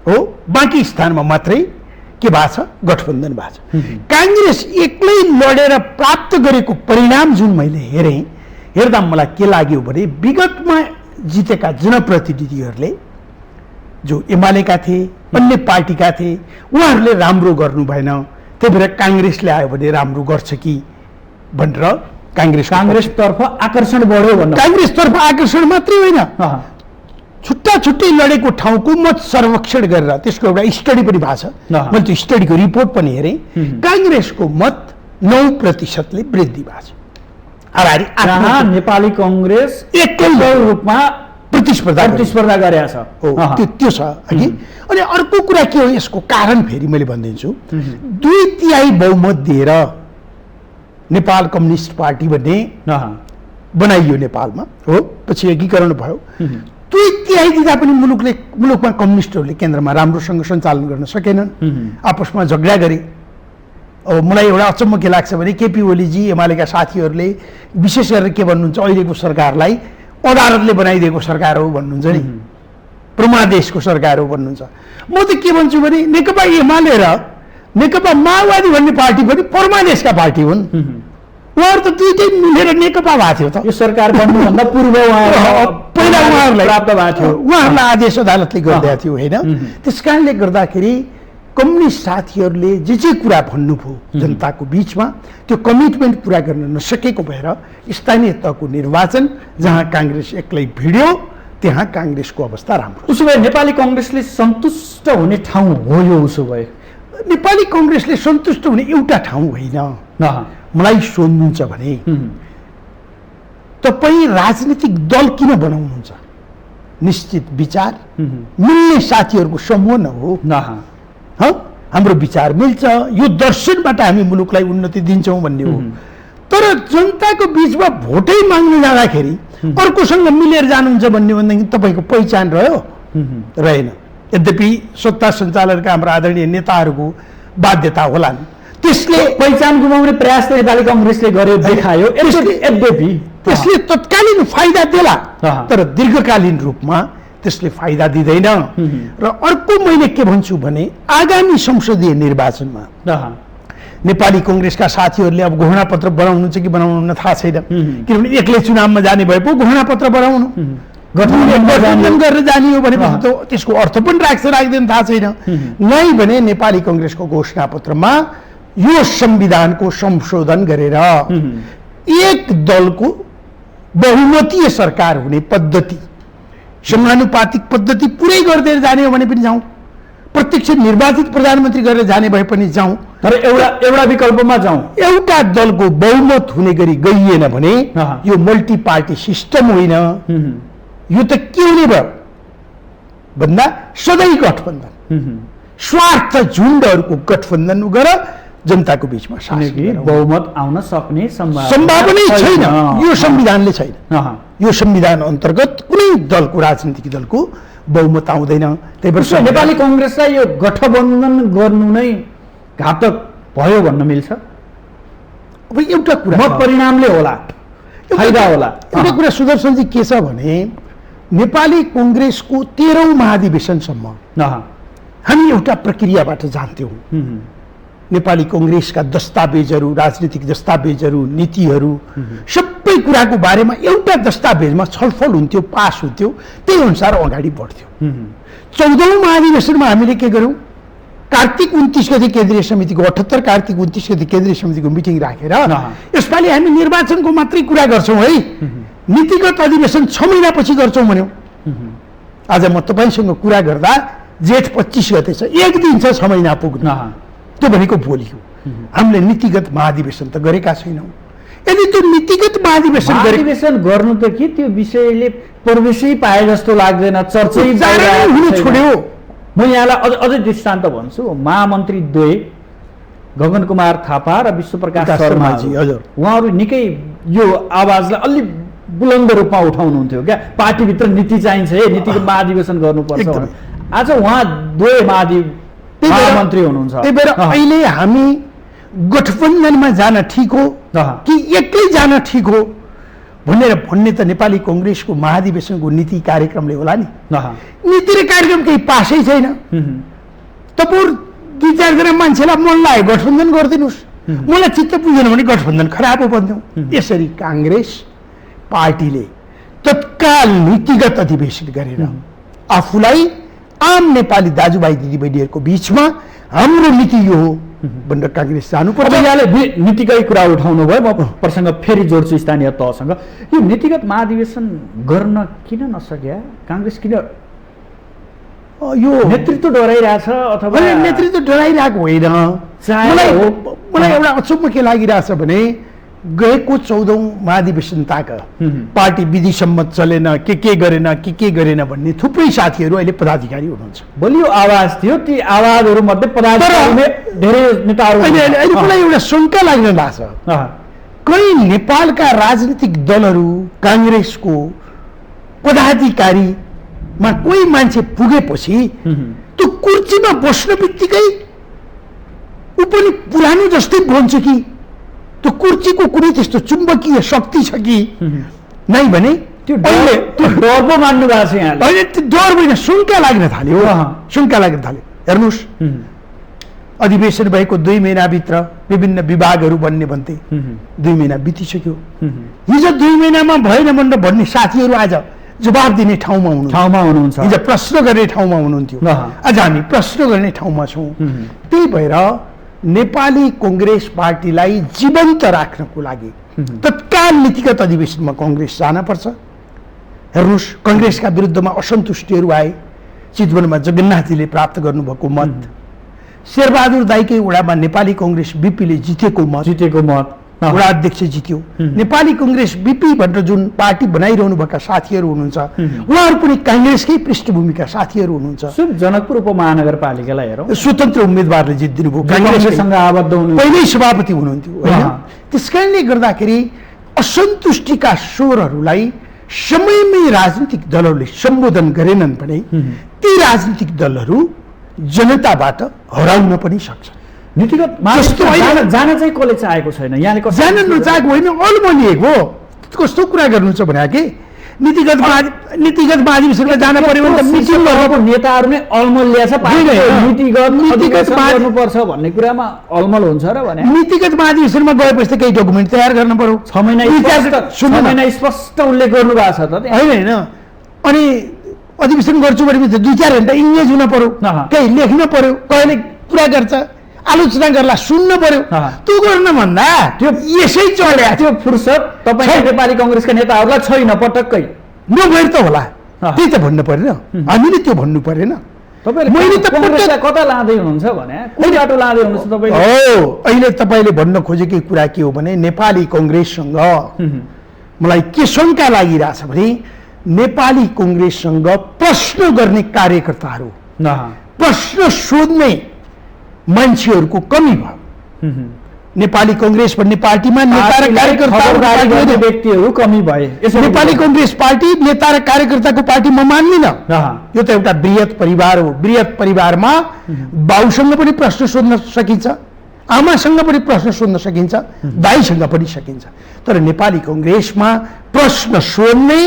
हो, बाँकी स्थानमा मात्रै के भएको छ? गठबन्धन भएको छ। काङ्ग्रेस एक्लै लडेर प्राप्त गरेको परिणाम जुन मैले हेरेँ, हेर्दा मलाई के लाग्यो भने विगतमा जितेका जनप्रतिनिधिहरूले जो एमालेका थिए, अन्य पार्टीका थिए, उहाँहरूले राम्रो गर्नु भएन, त्यही भएर काङ्ग्रेसले आयो भने राम्रो गर्छ कि भनेर काङ्ग्रेसतर्फ आकर्षण बढ्यो भन्नु। काङ्ग्रेसतर्फ आकर्षण मात्रै होइन, छुट्टा छुट्टै लडेको ठाउँको मत सर्वेक्षण गरेर त्यसको एउटा स्टडी पनि भएको छ। मैले त्यो स्टडीको रिपोर्ट पनि हेरेँ। काङ्ग्रेसको मत 9%ले वृद्धि भएको छ। नेपाली कङ्ग्रेस एक्लै रूपमा प्रतिस्पर्धा गरेको छ। त्यो छ अघि। अनि अर्को कुरा के हो यसको कारण, फेरि मैले भनिदिन्छु। 2/3 बहुमत दिएर नेपाल कम्युनिस्ट पार्टी भन्ने बनाइयो नेपालमा हो, पछि एकीकरण भयो। 2/3 दिँदा पनि मुलुकमा कम्युनिस्टहरूले केन्द्रमा राम्रोसँग सञ्चालन गर्न सकेनन्, आपसमा झगडा गरे। अब मलाई एउटा अचम्म के लाग्छ भने केपी ओलीजी एमालेका साथीहरूले विशेष गरेर के भन्नुहुन्छ, अहिलेको सरकारलाई अदालतले बनाइदिएको सरकार हो भन्नुहुन्छ नि, प्रमादेशको सरकार हो भन्नुहुन्छ। म त के भन्छु भने नेकपा एमाले र नेकपा माओवादी भन्ने पार्टी पनि परमादेशका पार्टी हुन्। उहाँहरू त दुईटै मिलेर नेकपा भएको थियो त। यो सरकार बन्नुभन्दा पूर्व पहिला उहाँहरूलाई प्राप्त भएको थियो, उहाँहरूलाई आदेश अदालतले गरिदिएको थियो होइन। त्यस कारणले गर्दाखेरि कम्युनिस्ट साथीहरूले जे कुरा भन्नुभयो जनताको बिचमा, त्यो कमिटमेन्ट पुरा गर्न नसकेको भएर स्थानीय तहको निर्वाचन जहाँ काङ्ग्रेस एक्लै भिड्यो त्यहाँ काङ्ग्रेसको अवस्था राम्रो। उसो भए नेपाली कङ्ग्रेसले सन्तुष्ट हुने ठाउँ हो यो? उसो भए नेपाली कङ्ग्रेसले सन्तुष्ट हुने एउटा ठाउँ होइन। मलाई सोध्नुहुन्छ भने तपाईँ राजनीतिक दल किन बनाउनुहुन्छ? निश्चित विचार मिल्ने साथीहरूको समूह न हो? हाम्रो विचार मिल्छ, यो दर्शनबाट हामी मुलुकलाई उन्नति दिन्छौँ भन्ने हो। तर जनताको बिचमा भोटै माग्न जाँदाखेरि अर्कोसँग मिलेर जानुहुन्छ भन्ने भनेदेखि तपाईँको पहिचान रह्यो? रहेन। यद्यपि सत्ता सञ्चालनका हाम्रा आदरणीय नेताहरूको बाध्यता होलान्, त्यसले पहिचान गुमाउने प्रयास त नेपाली कङ्ग्रेसले गर्यो, देखायो। यद्यपि त्यसले तत्कालीन फाइदा देला, तर दीर्घकालीन रूपमा त्यसले फाइदा दिँदैन। र अर्को मैले के भन्छु भने आगामी संसदीय निर्वाचनमा नेपाली कङ्ग्रेसका साथीहरूले अब घोषणापत्र बनाउनुहुन्छ कि बनाउनुहुन्न थाहा छैन, किनभने एक्लै चुनावमा जाने भए पो घोषणापत्र बनाउनु, गठबन्धन गरेर जाने हो भनेपछि त त्यसको अर्थ पनि राख्दैन थाहा छैन। नै भने नेपाली कङ्ग्रेसको घोषणापत्रमा यो संविधानको संशोधन गरेर एक दलको बहुमतीय सरकार हुने पद्धति, समानुपातिक पद्धति पुरै गर्दै जाने हो भने पनि जाउँ, प्रत्यक्ष निर्वाचित प्रधानमन्त्री गरेर जाने भए पनि जाउँ, तर एउटा विकल्पमा जाउँ, एउटा दलको बहुमत हुने गरी गइएन भने यो मल्टी पार्टी सिस्टम होइन, यो त के हुने भयो भन्दा सधैँ गठबन्धन, स्वार्थ झुन्डहरूको गठबन्धन गर जनताको बीचमा बहुमत आउन सक्ने सम्भावनै छैन। यो संविधानले छैन, यो संविधान अन्तर्गत कुनै दलको राजनीतिक दलको बहुमत आउँदैन। त्यही भएर नेपाली कङ्ग्रेसलाई यो गठबन्धन गर्नु नै घातक भयो भन्न मिल्छ। अब एउटा कुरा मत परिणामले होला, फाइदा होला। एउटा कुरा सुदर्शनजी के छ भने नेपाली कङ्ग्रेसको 13औं महाधिवेशनसम्म हामी एउटा प्रक्रियाबाट जान्थ्यौँ। नेपाली कङ्ग्रेसका दस्तावेजहरू, राजनीतिक दस्तावेजहरू, नीतिहरू, सबै कुराको बारेमा एउटा दस्तावेजमा छलफल हुन्थ्यो, पास हुन्थ्यो, त्यही अनुसार अगाडि बढ्थ्यो। 14औं महाधिवेशनमा हामीले के गर्यौँ, कार्तिक 29 गते केन्द्रीय समितिको 78 कार्तिक 29 गते केन्द्रीय समितिको मिटिङ राखेर यसपालि हामी निर्वाचनको मात्रै कुरा गर्छौँ है, नीतिगत अधिवेशन 6 महिनापछि गर्छौँ भन्यौँ। आज म तपाईँसँग कुरा गर्दा जेठ 25 गते छ, एक दिन छ 6 महिना पुग्न, त्यो भनेको भोलि हो। हामीले नीतिगत महाधिवेशन त गरेका छैनौँ। यदि त्यो नीतिगत महाधिवेशन गर्नु त के त्यो विषयले प्रवेशै पाए जस्तो लाग्दैन, चर्चै हुन छोड्यो। म यहाँलाई अझै दृष्टान्त भन्छु। महामन्त्री द्वय गगन कुमार थापा र विश्वप्रकाश शर्माजी, हजुर, उहाँहरू निकै यो आवाजलाई अलि बुलन्द रूपमा उठाउनुहुन्थ्यो क्या, पार्टीभित्र नीति चाहिन्छ है, नीतिको महाधिवेशन गर्नुपर्छ। आज उहाँ द्वय महामन्त्री हुनुहुन्छ। त्यही भएर अहिले हामी गठबन्धनमा जान ठिक हो कि एक्लै जान ठिक हो भनेर भन्ने त नेपाली कङ्ग्रेसको महाधिवेशनको नीति कार्यक्रमले होला नि। नीति र कार्यक्रम केही पासै छैन। तपाईँ 2-4जना मान्छेलाई मन लाग्यो गठबन्धन गरिदिनुहोस्, मलाई चित्त बुझेन भने गठबन्धन खराब हो भनिदिउँ। यसरी काङ्ग्रेस पार्टीले तत्काल नीतिगत अधिवेशन गरेर आफूलाई आम नेपाली दाजुभाइ दिदीबहिनीहरूको बीचमा हाम्रो नीति यो हो भनेर काङ्ग्रेस जानुपर्छ। यहाँले नीतिकै कुरा उठाउनु भयो, म प्रसङ्ग फेरि जोड्छु स्थानीय तहसँग। यो नीतिगत महाधिवेशन गर्न किन नसक्या काङ्ग्रेस? किन यो नेतृत्व डराइरहेछ अथवा नेतृत्व डराइरहेको होइन। मलाई एउटा अचम्म के लागिरहेछ भने गएको 14औं महाधिवेशन ताक पार्टी विधि सम्मत चलेन, के गरेन, के गरेन भन्ने थुप्रै साथीहरू अहिले पदाधिकारी हुनुहुन्छ। बलियो आवाज थियो, ती आवाजहरू मध्ये पदाधिकारीले धेरै नेताहरू अहिले मलाई एउटा शङ्का लाग्न लाग्छ। कहीँ नेपालका राजनीतिक दलहरू काङ्ग्रेसको पदाधिकारीमा कोही मान्छे पुगेपछि त्यो कुर्सीमा बस्न बित्तिकै ऊ पनि पुरानो जस्तै बन्छ कि त्यो कुर्सीको कुनै त्यस्तो चुम्बकीय शक्ति छ कि नै भने त्यो डर पो मान्नु भएको छ यहाँले। होइन, त्यो डर होइन, शङ्का लाग्न थाल्यो, शङ्का लाग्न थाल्यो। हेर्नुहोस्, अधिवेशन भएको 2 महिनाभित्र विभिन्न विभागहरू बन्ने भन्थे, 2 महिना बितिसक्यो। हिजो 2 महिनामा भएन भनेर भन्ने साथीहरू आज जवाब दिने ठाउँमा हुनुहुन्छ, हिजो प्रश्न गर्ने ठाउँमा हुनुहुन्थ्यो, आज हामी प्रश्न गर्ने ठाउँमा छौँ। त्यही भएर नेपाली कङ्ग्रेस पार्टीलाई जीवन्त राख्नको लागि तत्काल नीतिगत अधिवेशनमा कङ्ग्रेस जानपर्छ। हेर्नुहोस्, कङ्ग्रेसका विरुद्धमा असन्तुष्टिहरू आए। चितवनमा जगन्नाथजीले प्राप्त गर्नुभएको मत, शेरबहादुर दाइकै वडामा नेपाली कङ्ग्रेस बिपीले जितेको मत, वडा अध्यक्ष जित्यो। नेपाली कङ्ग्रेस बिपी भनेर जुन पार्टी बनाइरहनु भएका साथीहरू हुनुहुन्छ उहाँहरू पनि काङ्ग्रेसकै पृष्ठभूमिका साथीहरू हुनुहुन्छ। जनकपुर उपमहानगरपालिकालाई हेरौँ, स्वतन्त्र उम्मेदवारले जित्दिनु भयो, काङ्ग्रेससँग आबद्ध हुनु, पहिल्यै सभापति हुनुहुन्थ्यो होइन। त्यसकारणले गर्दाखेरि असन्तुष्टिका स्वरहरूलाई समयमै राजनीतिक दलहरूले सम्बोधन गरेनन् भने ती राजनीतिक दलहरू जनताबाट हराउन पनि सक्छन्। नीतिगत जान चाहिँ कसले चाहेको छैन, यहाँले जान नचाहेको होइन, अल्मलिएको। कस्तो कुरा गर्नु छ भने कि नीतिगत महाधिवेशनमा जान पर्यो भने त मिटिङ गरेको नेताहरू नै अल्मलिया छ, नीतिगत गर्नुपर्छ भन्ने कुरामा अल्मल हुन्छ र भने नीतिगत महाधिवेशनमा गएपछि त केही डकुमेन्ट तयार गर्न पर्यो। 6 महिना स्पष्ट उल्लेख गर्नु भएको छ त होइन। अनि अधिवेशन गर्छु भनेपछि 2-4 घन्टा इङ्गेज हुन पर्यो, केही लेख्न पर्यो, कहिले कुरा गर्छ आलोचना गर्ला सुन्न पर्यो। त्यो गर्न भन्दा त्यो यसै चल्या, त्यो फुर्सद तपाईँ नेपाली कङ्ग्रेसका नेताहरूलाई छैन पटक्कै। नभएर त होला, त्यही त भन्नु परेन, हामीले त्यो भन्नु परेन। मैले त कङ्ग्रेसलाई कता लाँदै हुनुहुन्छ भने कुन बाटो लाँदै हुनुहुन्छ तपाईले? हो, अहिले तपाईले भन्न खोजेकै कुरा के हो भने नेपाली कङ्ग्रेससँग मलाई के शङ्का लागिरहेछ भने नेपाली कङ्ग्रेससँग प्रश्न गर्ने कार्यकर्ताहरू, प्रश्न सोध्ने मान्छेहरूको कमी भयो। नेपाली कङ्ग्रेस भन्ने पार्टीमा नेता र कार्यकर्ता व्यक्तिहरू कमी भए। नेपाली कङ्ग्रेस पार्टी नेता र कार्यकर्ताको पार्टी म मान्दिनँ। यो त एउटा बृहत परिवार हो। बृहत परिवारमा बाउसँग पनि प्रश्न सोध्न सकिन्छ, आमासँग पनि प्रश्न सोध्न सकिन्छ, दाइसँग पनि सकिन्छ। तर नेपाली कङ्ग्रेसमा प्रश्न सोध्ने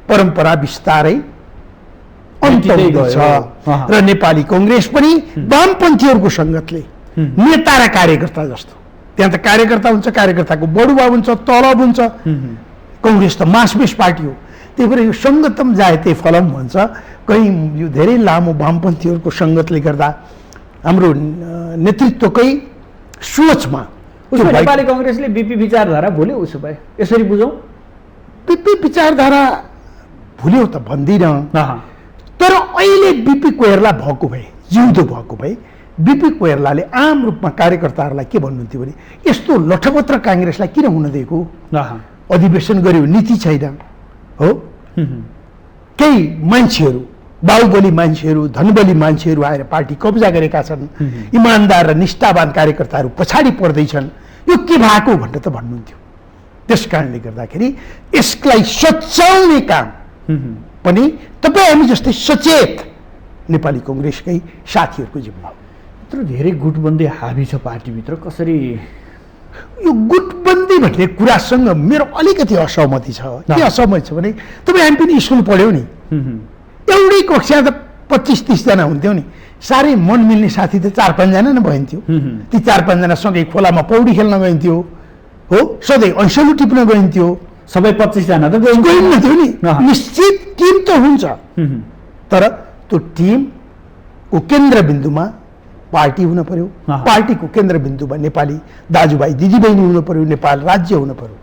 परम्परा बिस्तारै अन्त हुँदैछ र नेपाली कङ्ग्रेस पनि वामपन्थीहरूको सङ्गतले नेता र कार्यकर्ता जस्तो, त्यहाँ त कार्यकर्ता हुन्छ, कार्यकर्ताको बढुवा हुन्छ, तलब हुन्छ। कङ्ग्रेस त मासबेस पार्टी हो। त्यही भएर यो सङ्गतम जायते फलम भन्छ। कहीँ यो धेरै लामो वामपन्थीहरूको सङ्गतले गर्दा हाम्रो नेतृत्वकै सोचमा नेपाली कङ्ग्रेसले बिपी विचारधारा भुल्यो। उसो भए यसरी बुझौँ, बिपी विचारधारा भुल्यो त भन्दिनँ, तर अहिले बिपी कोइराला भएको भए, जिउँदो भएको भए बिपी कोइरालाले आम रूपमा कार्यकर्ताहरूलाई के भन्नुहुन्थ्यो भने यस्तो लठपत्र काङ्ग्रेसलाई किन हुन दिएको? अधिवेशन गर्यो, नीति छैन हो। केही मान्छेहरू, बाहुबली मान्छेहरू, धनबली मान्छेहरू आएर पार्टी कब्जा गरेका छन्, इमान्दार र निष्ठावान कार्यकर्ताहरू पछाडि पर्दैछन्, यो के भएको भनेर त भन्नुहुन्थ्यो। त्यस कारणले गर्दाखेरि यसलाई सच्याउने काम पनि तपाईँ हामी जस्तै सचेत नेपाली कङ्ग्रेसकै साथीहरूको जिम्मा हो। यत्रो धेरै गुटबन्दी हाबी छ पार्टीभित्र, कसरी यो गुटबन्दी भन्ने कुरासँग मेरो अलिकति असहमति छ। के असहमति छ भने तपाईँ हामी पनि स्कुल पढ्यौँ नि, एउटै कक्षा त 25-30 जना हुन्थ्यौँ नि, साह्रै मन मिल्ने साथी त 4-5 जना नै भइन्थ्यो। ती 4-5 जना सँगै खोलामा पौडी खेल्न गइन्थ्यो हो, सधैँ ऐसलु टिप्न गइन्थ्यो। सबै 25 जना त गइन्थ्यो नि। निश्चित टिम त हुन्छ, तर त्यो टिमको केन्द्रबिन्दुमा पार्टी हुन पर्यो, पार्टीको केन्द्रबिन्दुमा नेपाली दाजुभाइ दिदीबहिनी हुन पर्यो, नेपाल राज्य हुन पर्यो।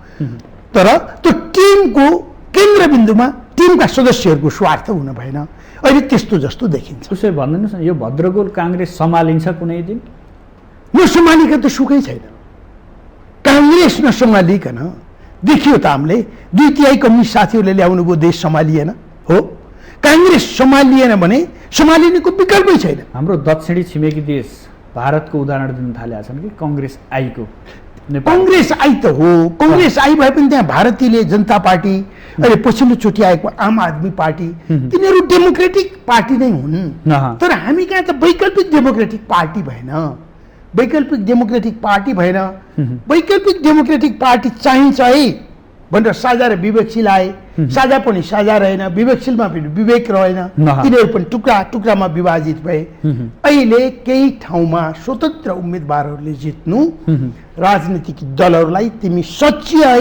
तर त्यो टिमको केन्द्रबिन्दुमा टिमका सदस्यहरूको स्वार्थ हुन भएन। अहिले त्यस्तो जस्तो देखिन्छ। उसै भन्दिनुहोस् न, यो भद्रगोल काङ्ग्रेस सम्हालिन्छ कुनै दिन? नसम्हालिकन त सुखै छैन। काङ्ग्रेस नसम्हालिकन देखियो त हामीले 2/3 कम्युनिस्ट साथीहरूले ल्याउनुभयो, देश सम्हालिएन हो। काङ्ग्रेस सम्हालिएन भने सम्हालिनेको विकल्पै छैन। हाम्रो दक्षिणी छिमेकी देश भारतको उदाहरण दिन थालेका छन् कि कङ्ग्रेस आइको। कङ्ग्रेस आई त हो, कङ्ग्रेस आई भए पनि त्यहाँ भारतीय जनता पार्टी, अहिले पछिल्लोचोटि आएको आम आदमी पार्टी, तिनीहरू डेमोक्रेटिक पार्टी नै हुन्। तर हामी कहाँ त वैकल्पिक डेमोक्रेटिक पार्टी भएन। वैकल्पिक डेमोक्रेटिक पार्टी भएन। वैकल्पिक डेमोक्रेटिक पार्टी चाहिन्छ है भनेर साझा र विवेकशील आए, साझा पनि साझा रहेन, विवेकशीलमा पनि विवेक रहेन, तिनीहरू पनि टुक्रा टुक्रामा विभाजित भए। अहिले केही ठाउँमा स्वतन्त्र उम्मेदवारहरूले जित्नु राजनीतिक दलहरूलाई तिमी सच्ची है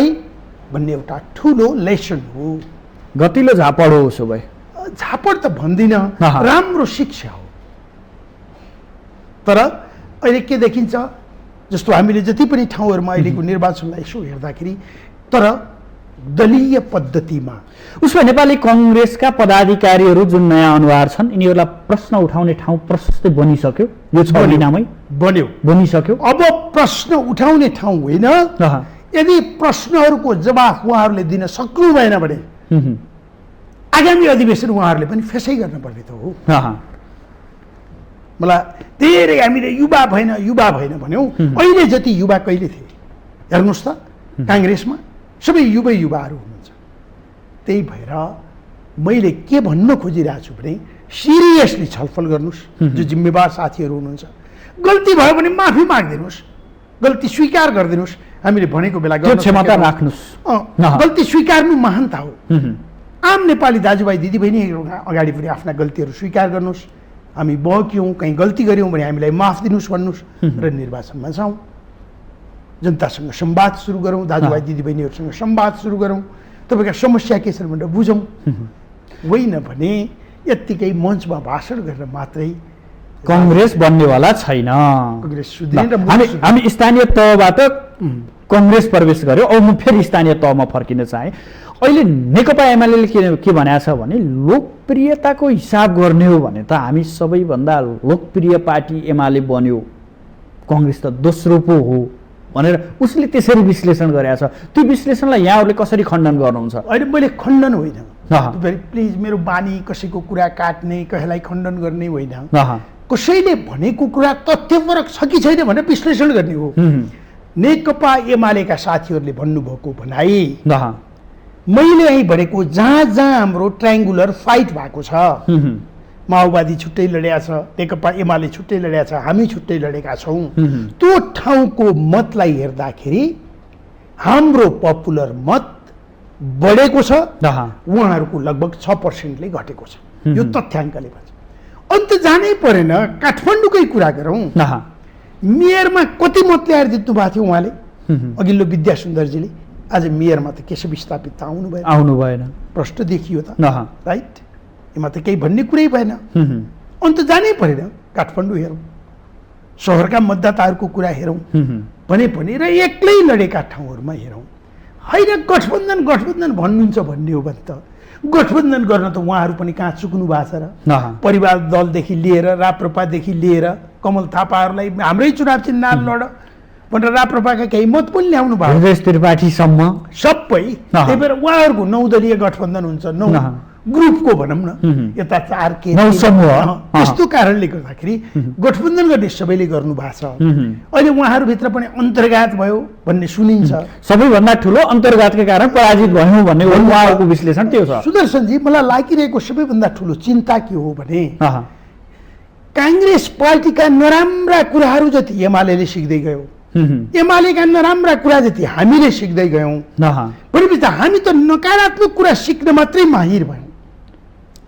भन्ने एउटा ठुलो लेसन हो। गतिलो झापड हो। उसो भए झापड त भन्दिनँ, राम्रो शिक्षा हो। तर अहिले के देखिन्छ, जस्तो हामीले जति पनि ठाउँहरूमा अहिलेको निर्वाचनलाई यसो हेर्दाखेरि, तर दलीय पद्धतिमा उसमा नेपाली कङ्ग्रेसका पदाधिकारीहरू जुन नयाँ अनुहार छन्, यिनीहरूलाई प्रश्न उठाउने ठाउँ प्रशस्तै बनिसक्यो। यो 6 महिनामै बनिसक्यो। अब प्रश्न उठाउने ठाउँ होइन, यदि प्रश्नहरूको जवाफ उहाँहरूले दिन सक्नु भएन भने आगामी अधिवेशन उहाँहरूले पनि फेसै गर्नुपर्ने त हो। मलाई धेरै हामीले युवा भएन भन्यौँ, अहिले जति युवा कहिले थिए हेर्नुहोस् त, काङ्ग्रेसमा सबै युवाहरू हुनुहुन्छ। त्यही भएर मैले के भन्न खोजिरहेको छु भने सिरियसली छलफल गर्नुहोस्। जो जिम्मेवार साथीहरू हुनुहुन्छ, गल्ती भयो भने माफी मागिदिनुहोस्, गल्ती स्वीकार गरिदिनुहोस्। हामीले भनेको बेला क्षमता राख्नुहोस्। गल्ती स्वीकार्नु महानता हो। आम नेपाली दाजुभाइ दिदीबहिनी अगाडि पनि आफ्ना गल्तीहरू स्वीकार गर्नुहोस्। हामी बग्यौँ, कहीँ गल्ती गऱ्यौँ भने हामीलाई माफ दिनुहोस् भन्नुहोस् र निर्वाचनमा जाउँ, जनतासँग संवाद सुरु गरौँ, दाजुभाइ दिदीबहिनीहरूसँग संवाद सुरु गरौँ, तपाईँका समस्या के छन् भनेर बुझौँ। होइन भने यत्तिकै मञ्चमा भाषण गरेर मात्रै कङ्ग्रेस बन्नेवाला छैन। कङ्ग्रेस सुध्रिने हामी स्थानीय तहबाट कङ्ग्रेस प्रवेश गर्यो। अब म फेरि स्थानीय तहमा फर्किन चाहेँ। अहिले नेकपा एमाले के भनेको छ भने लोकप्रियताको हिसाब गर्ने हो भने त हामी सबैभन्दा लोकप्रिय पार्टी एमाले बन्यो, कङ्ग्रेस त दोस्रो पो हो भनेर उसले त्यसरी विश्लेषण गरेको छ। त्यो विश्लेषणलाई यहाँहरूले कसरी खण्डन गर्नुहुन्छ? अहिले मैले खण्डन होइन, प्लिज मेरो बानी कसैको कुरा काट्ने, कसैलाई खण्डन गर्ने होइन। कसैले भनेको कुरा तथ्यपरक छ कि छैन भनेर विश्लेषण गर्ने हो। नेकपा एमालेका साथीहरूले भन्नुभएको भनाइ मैले यहीँ भनेको, जहाँ जहाँ हाम्रो ट्रायङ्गुलर फाइट भएको छ, माओवादी छुट्टै लडेका छ, नेकपा एमाले छुट्टै लडेका छ, हामी छुट्टै लडेका छौँ, त्यो ठाउँको मतलाई हेर्दाखेरि हाम्रो पपुलर मत बढेको छ, उहाँहरूको लगभग 6%ले घटेको छ। यो तथ्याङ्कले भन्छ। अन्त जानै परेन, काठमाडौँकै कुरा गरौँ, मेयरमा कति मत ल्याएर जित्नु भएको थियो उहाँले? अघिल्लो विद्या सुन्दरजीले। आज मेयरमा त केशव स्थापित त आउनु भएन, प्रश्न देखियो त, राइट? यसमा त केही भन्ने कुरै भएन। अन्त जानै परेन, काठमाडौँ हेरौँ, सहरका मतदाताहरूको कुरा हेरौँ भने पनि, र एक्लै लडेका ठाउँहरूमा हेरौँ। होइन गठबन्धन गठबन्धन भन्नुहुन्छ भन्ने हो भने त गठबन्धन गर्न त उहाँहरू पनि कहाँ चुक्नु भएको छ र? परिवार दलदेखि लिएर राप्रपादेखि लिएर कमल थापाहरूलाई हाम्रै चुनाव चिन्ह लड भनेर राप्रपाका केही मत पनि ल्याउनु भयो, त्रिपाठीसम्म सबै। त्यही भएर उहाँहरूको 9 दलीय गठबन्धन हुन्छ, 9 ग्रुपको भनौँ न, यता 4 के यस्तो कारणले गर्दाखेरि गठबन्धन गर्ने सबैले गर्नु भएको छ। अहिले उहाँहरूभित्र पनि अन्तर्घात भयो भन्ने सुनिन्छ। सबैभन्दा ठुलो अन्तर्घातकै कारण पराजित भयौँ भन्ने उहाँहरूको विश्लेषण त्यो छ। सुदर्शनजी, मलाई लागिरहेको सबैभन्दा ठुलो चिन्ता के हो भने काङ्ग्रेस पार्टीका नराम्रा कुराहरू जति एमाले सिक्दै गयो, एमालेका नराम्रा कुरा जति हामीले सिक्दै गयौँ भनेपछि त हामी त नकारात्मक कुरा सिक्न मात्रै माहिर भयौँ,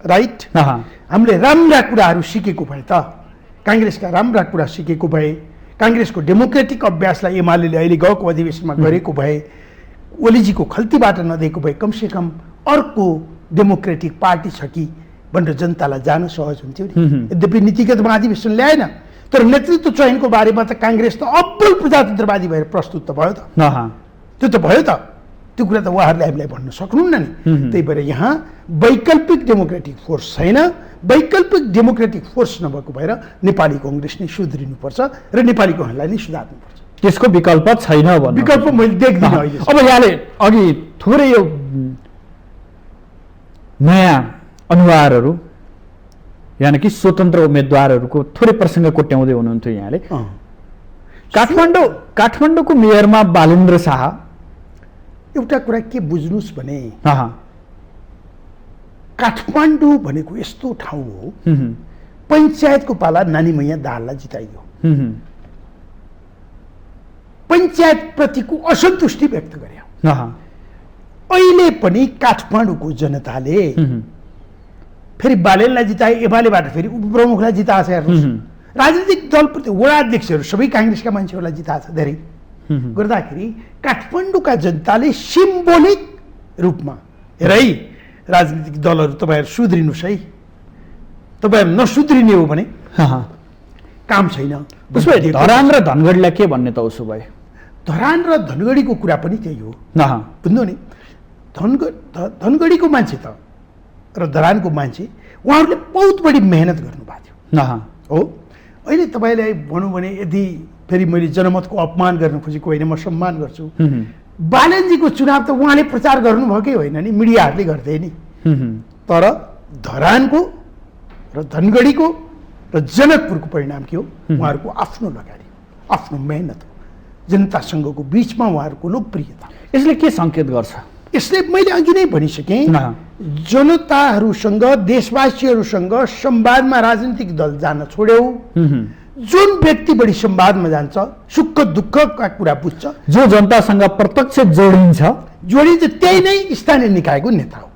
राइट? हामीले राम्रा कुराहरू सिकेको भए त, काङ्ग्रेसका राम्रा कुरा सिकेको भए, काङ्ग्रेसको डेमोक्रेटिक अभ्यासलाई एमाले अहिले गएको अधिवेशनमा गरेको भए, ओलीजीको खल्तीबाट नदिएको भए, कमसेकम अर्को डेमोक्रेटिक पार्टी छ कि भनेर जनतालाई जान सहज हुन्थ्यो नि। यद्यपि नीतिगतमा अधिवेशन ल्याएन, तर नेतृत्व चयनको बारेमा त काङ्ग्रेस त अब्बल प्रजातन्त्रवादी भएर प्रस्तुत त भयो त, त्यो त भयो त। त्यो कुरा त उहाँहरूले हामीलाई भन्न सक्नुहुन्न नि। त्यही भएर यहाँ वैकल्पिक डेमोक्रेटिक फोर्स छैन। वैकल्पिक डेमोक्रेटिक फोर्स नभएको भएर नेपाली कङ्ग्रेस नै सुध्रिनुपर्छ र नेपाली कङ्ग्रेसलाई नै सुधार्नुपर्छ। त्यसको विकल्प छैन भन्नु? विकल्प मैले देख्दिनँ अहिले। अब यहाँले अघि थोरै यो नयाँ अनुहारहरू यानि कि स्वतन्त्र उम्मेदवारहरूको थोरै प्रसङ्ग कोट्याउँदै हुनुहुन्थ्यो यहाँले। काठमाडौँको मेयरमा बालेन्द्र शाह, एउटा कुरा के बुझ्नुहोस् भने काठमाडौँ भनेको यस्तो ठाउँ हो, पञ्चायतको पाला नानीमैया दाहाललाई जिताइयो, पञ्चायतप्रतिको असन्तुष्टि व्यक्त गर्यो। अहिले पनि काठमाडौँको जनताले फेरि बालेनलाई जिताए, एमालेबाट फेरि उपप्रमुखलाई जिताएको छ। हेर्नुहोस्, राजनीतिक दलप्रति वडा अध्यक्षहरू सबै काङ्ग्रेसका मान्छेहरूलाई जिताएको छ धेरै गर्दाखेरि काठमाडौँका जनताले सिम्बोलिक रूपमा हेरै राजनीतिक दलहरू तपाईँहरू सुध्रिनुहोस् है, तपाईँहरू नसुध्रिने हो भने काम छैन। उसो भए धरान र धनगढीलाई के भन्ने त उसो भए? धरान र धनगढीको कुरा पनि त्यही हो, बुझ्नु नि। धनगढीको मान्छे त र धरानको मान्छे उहाँहरूले बहुत बढी मेहनत गर्नुभएको थियो हो। अहिले तपाईँलाई भनौँ भने यदि फेरि मैले जनमतको अपमान गर्न खोजेको होइन, म सम्मान गर्छु। बालेनजीको चुनाव त उहाँले प्रचार गर्नुभएकै होइन नि, मिडियाहरूले गर्दै नि। तर धरानको र धनगढीको र जनकपुरको परिणाम के हो? उहाँहरूको आफ्नो लगानी, आफ्नो मेहनत हो, जनतासँगको बिचमा उहाँहरूको लोकप्रियता। यसले के सङ्केत गर्छ? यसले मैले अघि नै भनिसकेँ, जनताहरूसँग देशवासीहरूसँग संवादमा राजनीतिक दल जान छोड्यौ। जुन व्यक्ति बढी संवादमा जान्छ, सुख दुःखका कुरा बुझ्छ, जो जनतासँग प्रत्यक्ष जोडिन्छ, त्यही नै स्थानीय निकायको नेता हो,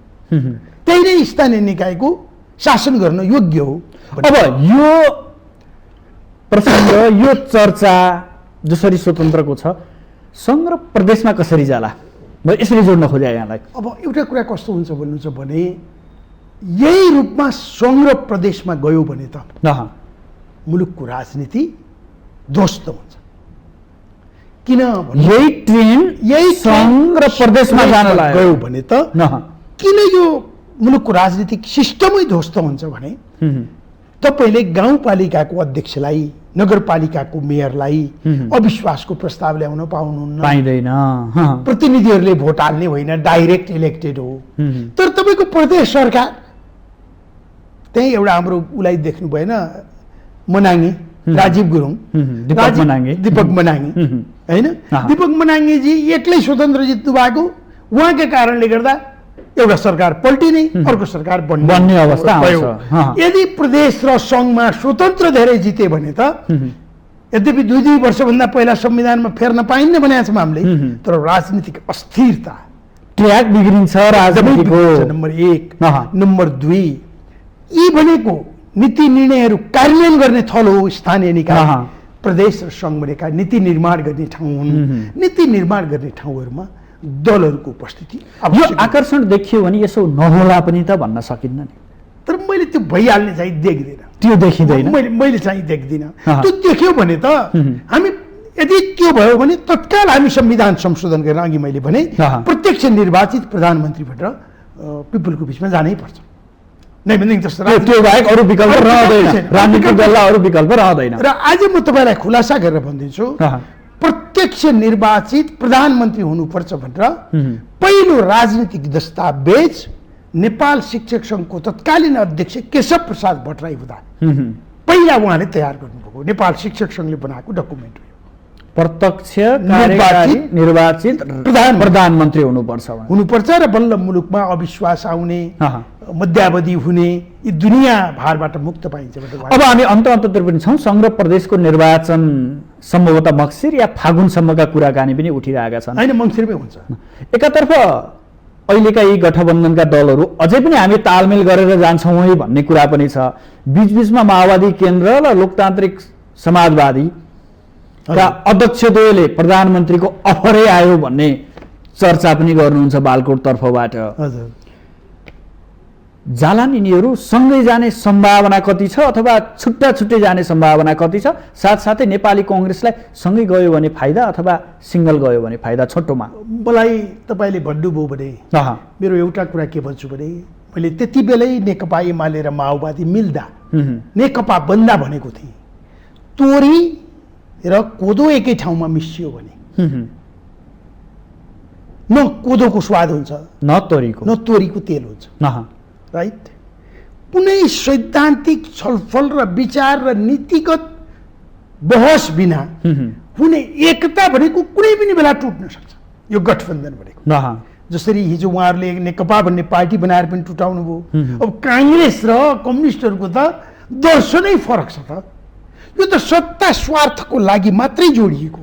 त्यही नै स्थानीय निकायको शासन गर्न योग्य हो। अब यो प्रसङ्ग, यो चर्चा जसरी स्वतन्त्रको छ, सङ्घ र प्रदेशमा कसरी जाला? म यसरी जोड्न खोजेँ यहाँलाई। अब एउटा कुरा कस्तो हुन्छ भन्नुहुन्छ भने, यही रूपमा सङ्घ र प्रदेशमा गयो भने त मुलुकको राजनीति ध्वस्त हुन्छ। किन यही ट्रेन सङ्घ र प्रदेशमा जान लाग्यो गयो भने त किन यो मुलुकको राजनीतिक सिस्टमै ध्वस्त हुन्छ भने तपाईँले गाउँपालिकाको अध्यक्षलाई नगरपालिकाको मेयरलाई अविश्वासको प्रस्ताव ल्याउन पाइँदैन। प्रतिनिधिहरूले भोट हाल्ने होइन, डाइरेक्ट इलेक्टेड हो। तर तपाईँको प्रदेश सरकार त्यही एउटा हाम्रो उसलाई देख्नु भएन, मनाङ्गे राजीव गुरुङ, दीपक मनाङ्गे होइन, दीपक मनाङ्गेजी एक्लै स्वतन्त्र जित्नु भएको, उहाँका कारणले गर्दा एउटा सरकार पल्टिने, अर्को सरकार बन्ने अवस्था भयो। यदि प्रदेश र सङ्घमा स्वतन्त्र धेरै जिते भने त, यद्यपि 2 वर्षभन्दा पहिला संविधानमा फेर्न पाइन्न भनेको छौँ हामीले, तर राजनीतिक अस्थिरता, ट्र्याक बिग्रिन्छ राजनीतिको, नम्बर 1। नम्बर 2, यी भनेको नीति निर्णयहरू कार्यान्वयन गर्ने थलो हो स्थानीय निकाय। प्रदेश र सङ्घ भनेका नीति निर्माण गर्ने ठाउँ हुन्। नीति निर्माण गर्ने ठाउँहरूमा दलहरूको उपस्थिति यो आकर्षण देखियो भने यसो नहोला पनि त भन्न सकिन्न नि। तर मैले त्यो भइहाल्ने चाहिँ देख्दिनँ, त्यो देखिँदैन, मैले चाहिँ देख्दिनँ। त्यो देख्यो भने त हामी, यदि त्यो भयो भने तत्काल हामी संविधान संशोधन गर्न, अघि मैले भने प्रत्यक्ष निर्वाचित प्रधानमन्त्रीबाट पिपुलको बिचमा जानै पर्छ। नै भने त्यो बाहेक अरू विकल्प रहँदैन, राजनीतिक दललाई अरू विकल्प रहँदैन। र आज म तपाईँलाई खुलासा गरेर भनिदिन्छु, प्रत्यक्ष निर्वाचित प्रधानमन्त्री हुनुपर्छ भनेर पहिलो राजनीतिक दस्तावेज नेपाल शिक्षक सङ्घको तत्कालीन अध्यक्ष केशव प्रसाद भट्टराई हुँदा पहिला उहाँले तयार गर्नुभएको नेपाल शिक्षक सङ्घले बनाएको डकुमेन्ट हो। प्रत्यक्ष निर्वाचित प्रधानमन्त्री हुनुपर्छ र बल्ल मुलुकमा अविश्वास आउने, मध्यावधि हुने, यी दुनियाँ भारबाट मुक्त पाइन्छ। अब हामी अन्ततिर पनि छौँ। सङ्घ र प्रदेशको निर्वाचन सम्भवतः मक्सिर या फागुनसम्मका कुराकानी पनि उठिरहेका छन्। होइन, मङ्सिरमै हुन्छ। एकातर्फ अहिलेका यी गठबन्धनका दलहरू अझै पनि हामी तालमेल गरेर जान्छौँ है भन्ने कुरा पनि छ। बीचबीचमा माओवादी केन्द्र र लोकतान्त्रिक समाजवादी का अध्यक्षद्वयले प्रधानमन्त्रीको अफरै आयो भन्ने चर्चा पनि गर्नुहुन्छ बालकोट तर्फबाट। जालान यिनीहरू सँगै जाने सम्भावना कति छ अथवा छुट्टा छुट्टै जाने सम्भावना कति छ? साथसाथै नेपाली कङ्ग्रेसलाई सँगै गयो भने फाइदा अथवा सिङ्गल गयो भने फाइदा? छोटोमा मलाई तपाईँले भन्नुभयो भने मेरो एउटा कुरा के भन्छु भने, मैले त्यति बेलै नेकपा एमाले र माओवादी मिल्दा नेकपा बन्दा भनेको थिएँ, तोरी र कोदो एकै ठाउँमा मिसियो भने न कोदोको स्वाद हुन्छ, न तोरीको तेल हुन्छ। राइट? कुनै सैद्धान्तिक छलफल र विचार र नीतिगत बहस बिना हुने एकता भनेको कुनै पनि बेला टुट्न सक्छ। यो गठबन्धन भनेको जसरी हिजो उहाँहरूले नेकपा भन्ने पार्टी बनाएर पनि टुटाउनु भयो। अब काङ्ग्रेस र कम्युनिस्टहरूको त दर्शनै फरक छ त। यो त सत्ता स्वार्थको लागि मात्रै जोडिएको,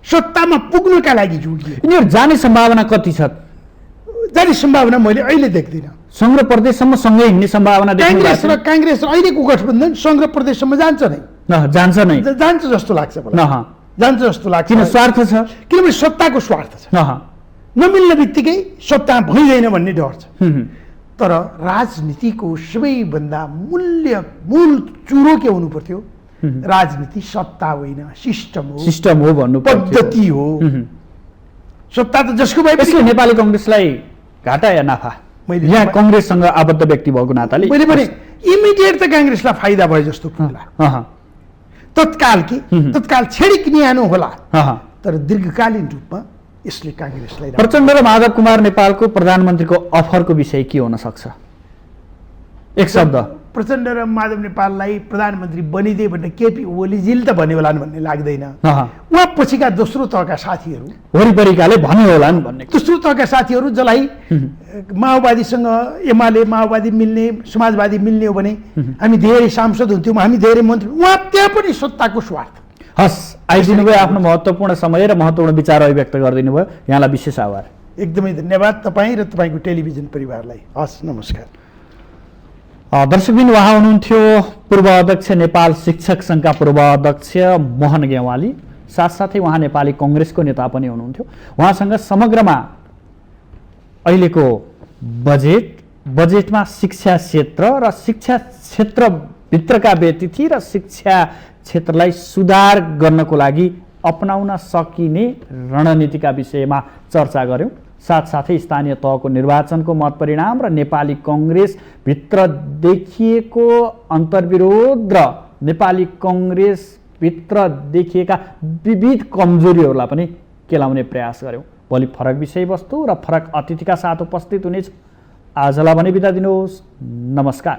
सत्तामा पुग्नका लागि जोडिएको। यिनीहरू जाने सम्भावना कति छ? जाने सम्भावना मैले अहिले देख्दिनँ। सङ्घ र प्रदेशसम्म सँगै हिँड्ने सम्भावना काङ्ग्रेस र अहिलेको गठबन्धन सङ्घ र प्रदेशसम्म जान्छ जस्तो लाग्छ मलाई। जान्छ जस्तो लाग्छ। किन? स्वार्थ छ। किनभने सत्ताको स्वार्थ छ। नमिल्ने बित्तिकै सत्ता भइँदैन भन्ने डर छ। तर राजनीतिको सबैभन्दा मूल चुरो के हुनु पर्थ्यो? राजनीति सत्ता होइन, सिस्टम हो भन्नु, पद्धति हो। सत्ता त जसको भए पनि। नेपाली कङ्ग्रेसलाई घाटा या नाफा? मैले यहाँ कङ्ग्रेससँग आबद्ध व्यक्ति भएको नाताले मैले भने इमिडिएट त काङ्ग्रेसलाई फाइदा भयो जस्तो पुग्ला। तत्काल छेडिक न्यानो होला, तर दीर्घकालीन रूपमा यसले काङ्ग्रेसलाई। प्रचण्ड र माधव कुमार नेपालको प्रधानमन्त्रीको अफरको विषय के हुन सक्छ? एक शब्द। प्रचण्ड र माधव नेपाललाई प्रधानमन्त्री बनिदिए भने केपी ओलीजीले त भन्यो होला भन्ने लाग्दैन। उहाँ पछिका दोस्रो तहका साथीहरू वरिपरिकाले भन्यो होला भन्ने, दोस्रो तहका साथीहरू जसलाई माओवादीसँग एमाले माओवादी मिल्ने, समाजवादी मिल्ने हो भने हामी धेरै सांसद हुन्थ्यौँ, हामी धेरै मन्त्री। उहाँ त्यहाँ पनि सत्ताको स्वार्थ। हस्, आइदिनु भयो, आफ्नो महत्त्वपूर्ण समय र महत्त्वपूर्ण विचार अभिव्यक्त गरिदिनु भयो। यहाँलाई विशेष आभार। एकदमै धन्यवाद तपाईँ र तपाईँको टेलिभिजन परिवारलाई। हस्, नमस्कार। दर्शकबिन, उहाँ हुनुहुन्थ्यो पूर्व अध्यक्ष नेपाल शिक्षक सङ्घका पूर्व अध्यक्ष मोहन गेवाली। साथसाथै उहाँ नेपाली कङ्ग्रेसको नेता पनि हुनुहुन्थ्यो। उहाँसँग समग्रमा अहिलेको बजेटमा शिक्षा क्षेत्र र शिक्षा क्षेत्रभित्रका व्यतिथि र शिक्षा क्षेत्रलाई सुधार गर्नको लागि अपनाउन सकिने रणनीतिका विषयमा चर्चा गऱ्यौँ। साथसाथै स्थानीय तहको निर्वाचनको मतपरिणाम र नेपाली कङ्ग्रेसभित्र देखिएको अन्तर्विरोध र नेपाली कङ्ग्रेसभित्र देखिएका विविध कमजोरीहरूलाई पनि केलाउने प्रयास गऱ्यौँ। भोलि फरक विषयवस्तु र फरक अतिथिका साथ उपस्थित हुनेछु। आजलाई भने बिदा दिनुहोस्। नमस्कार।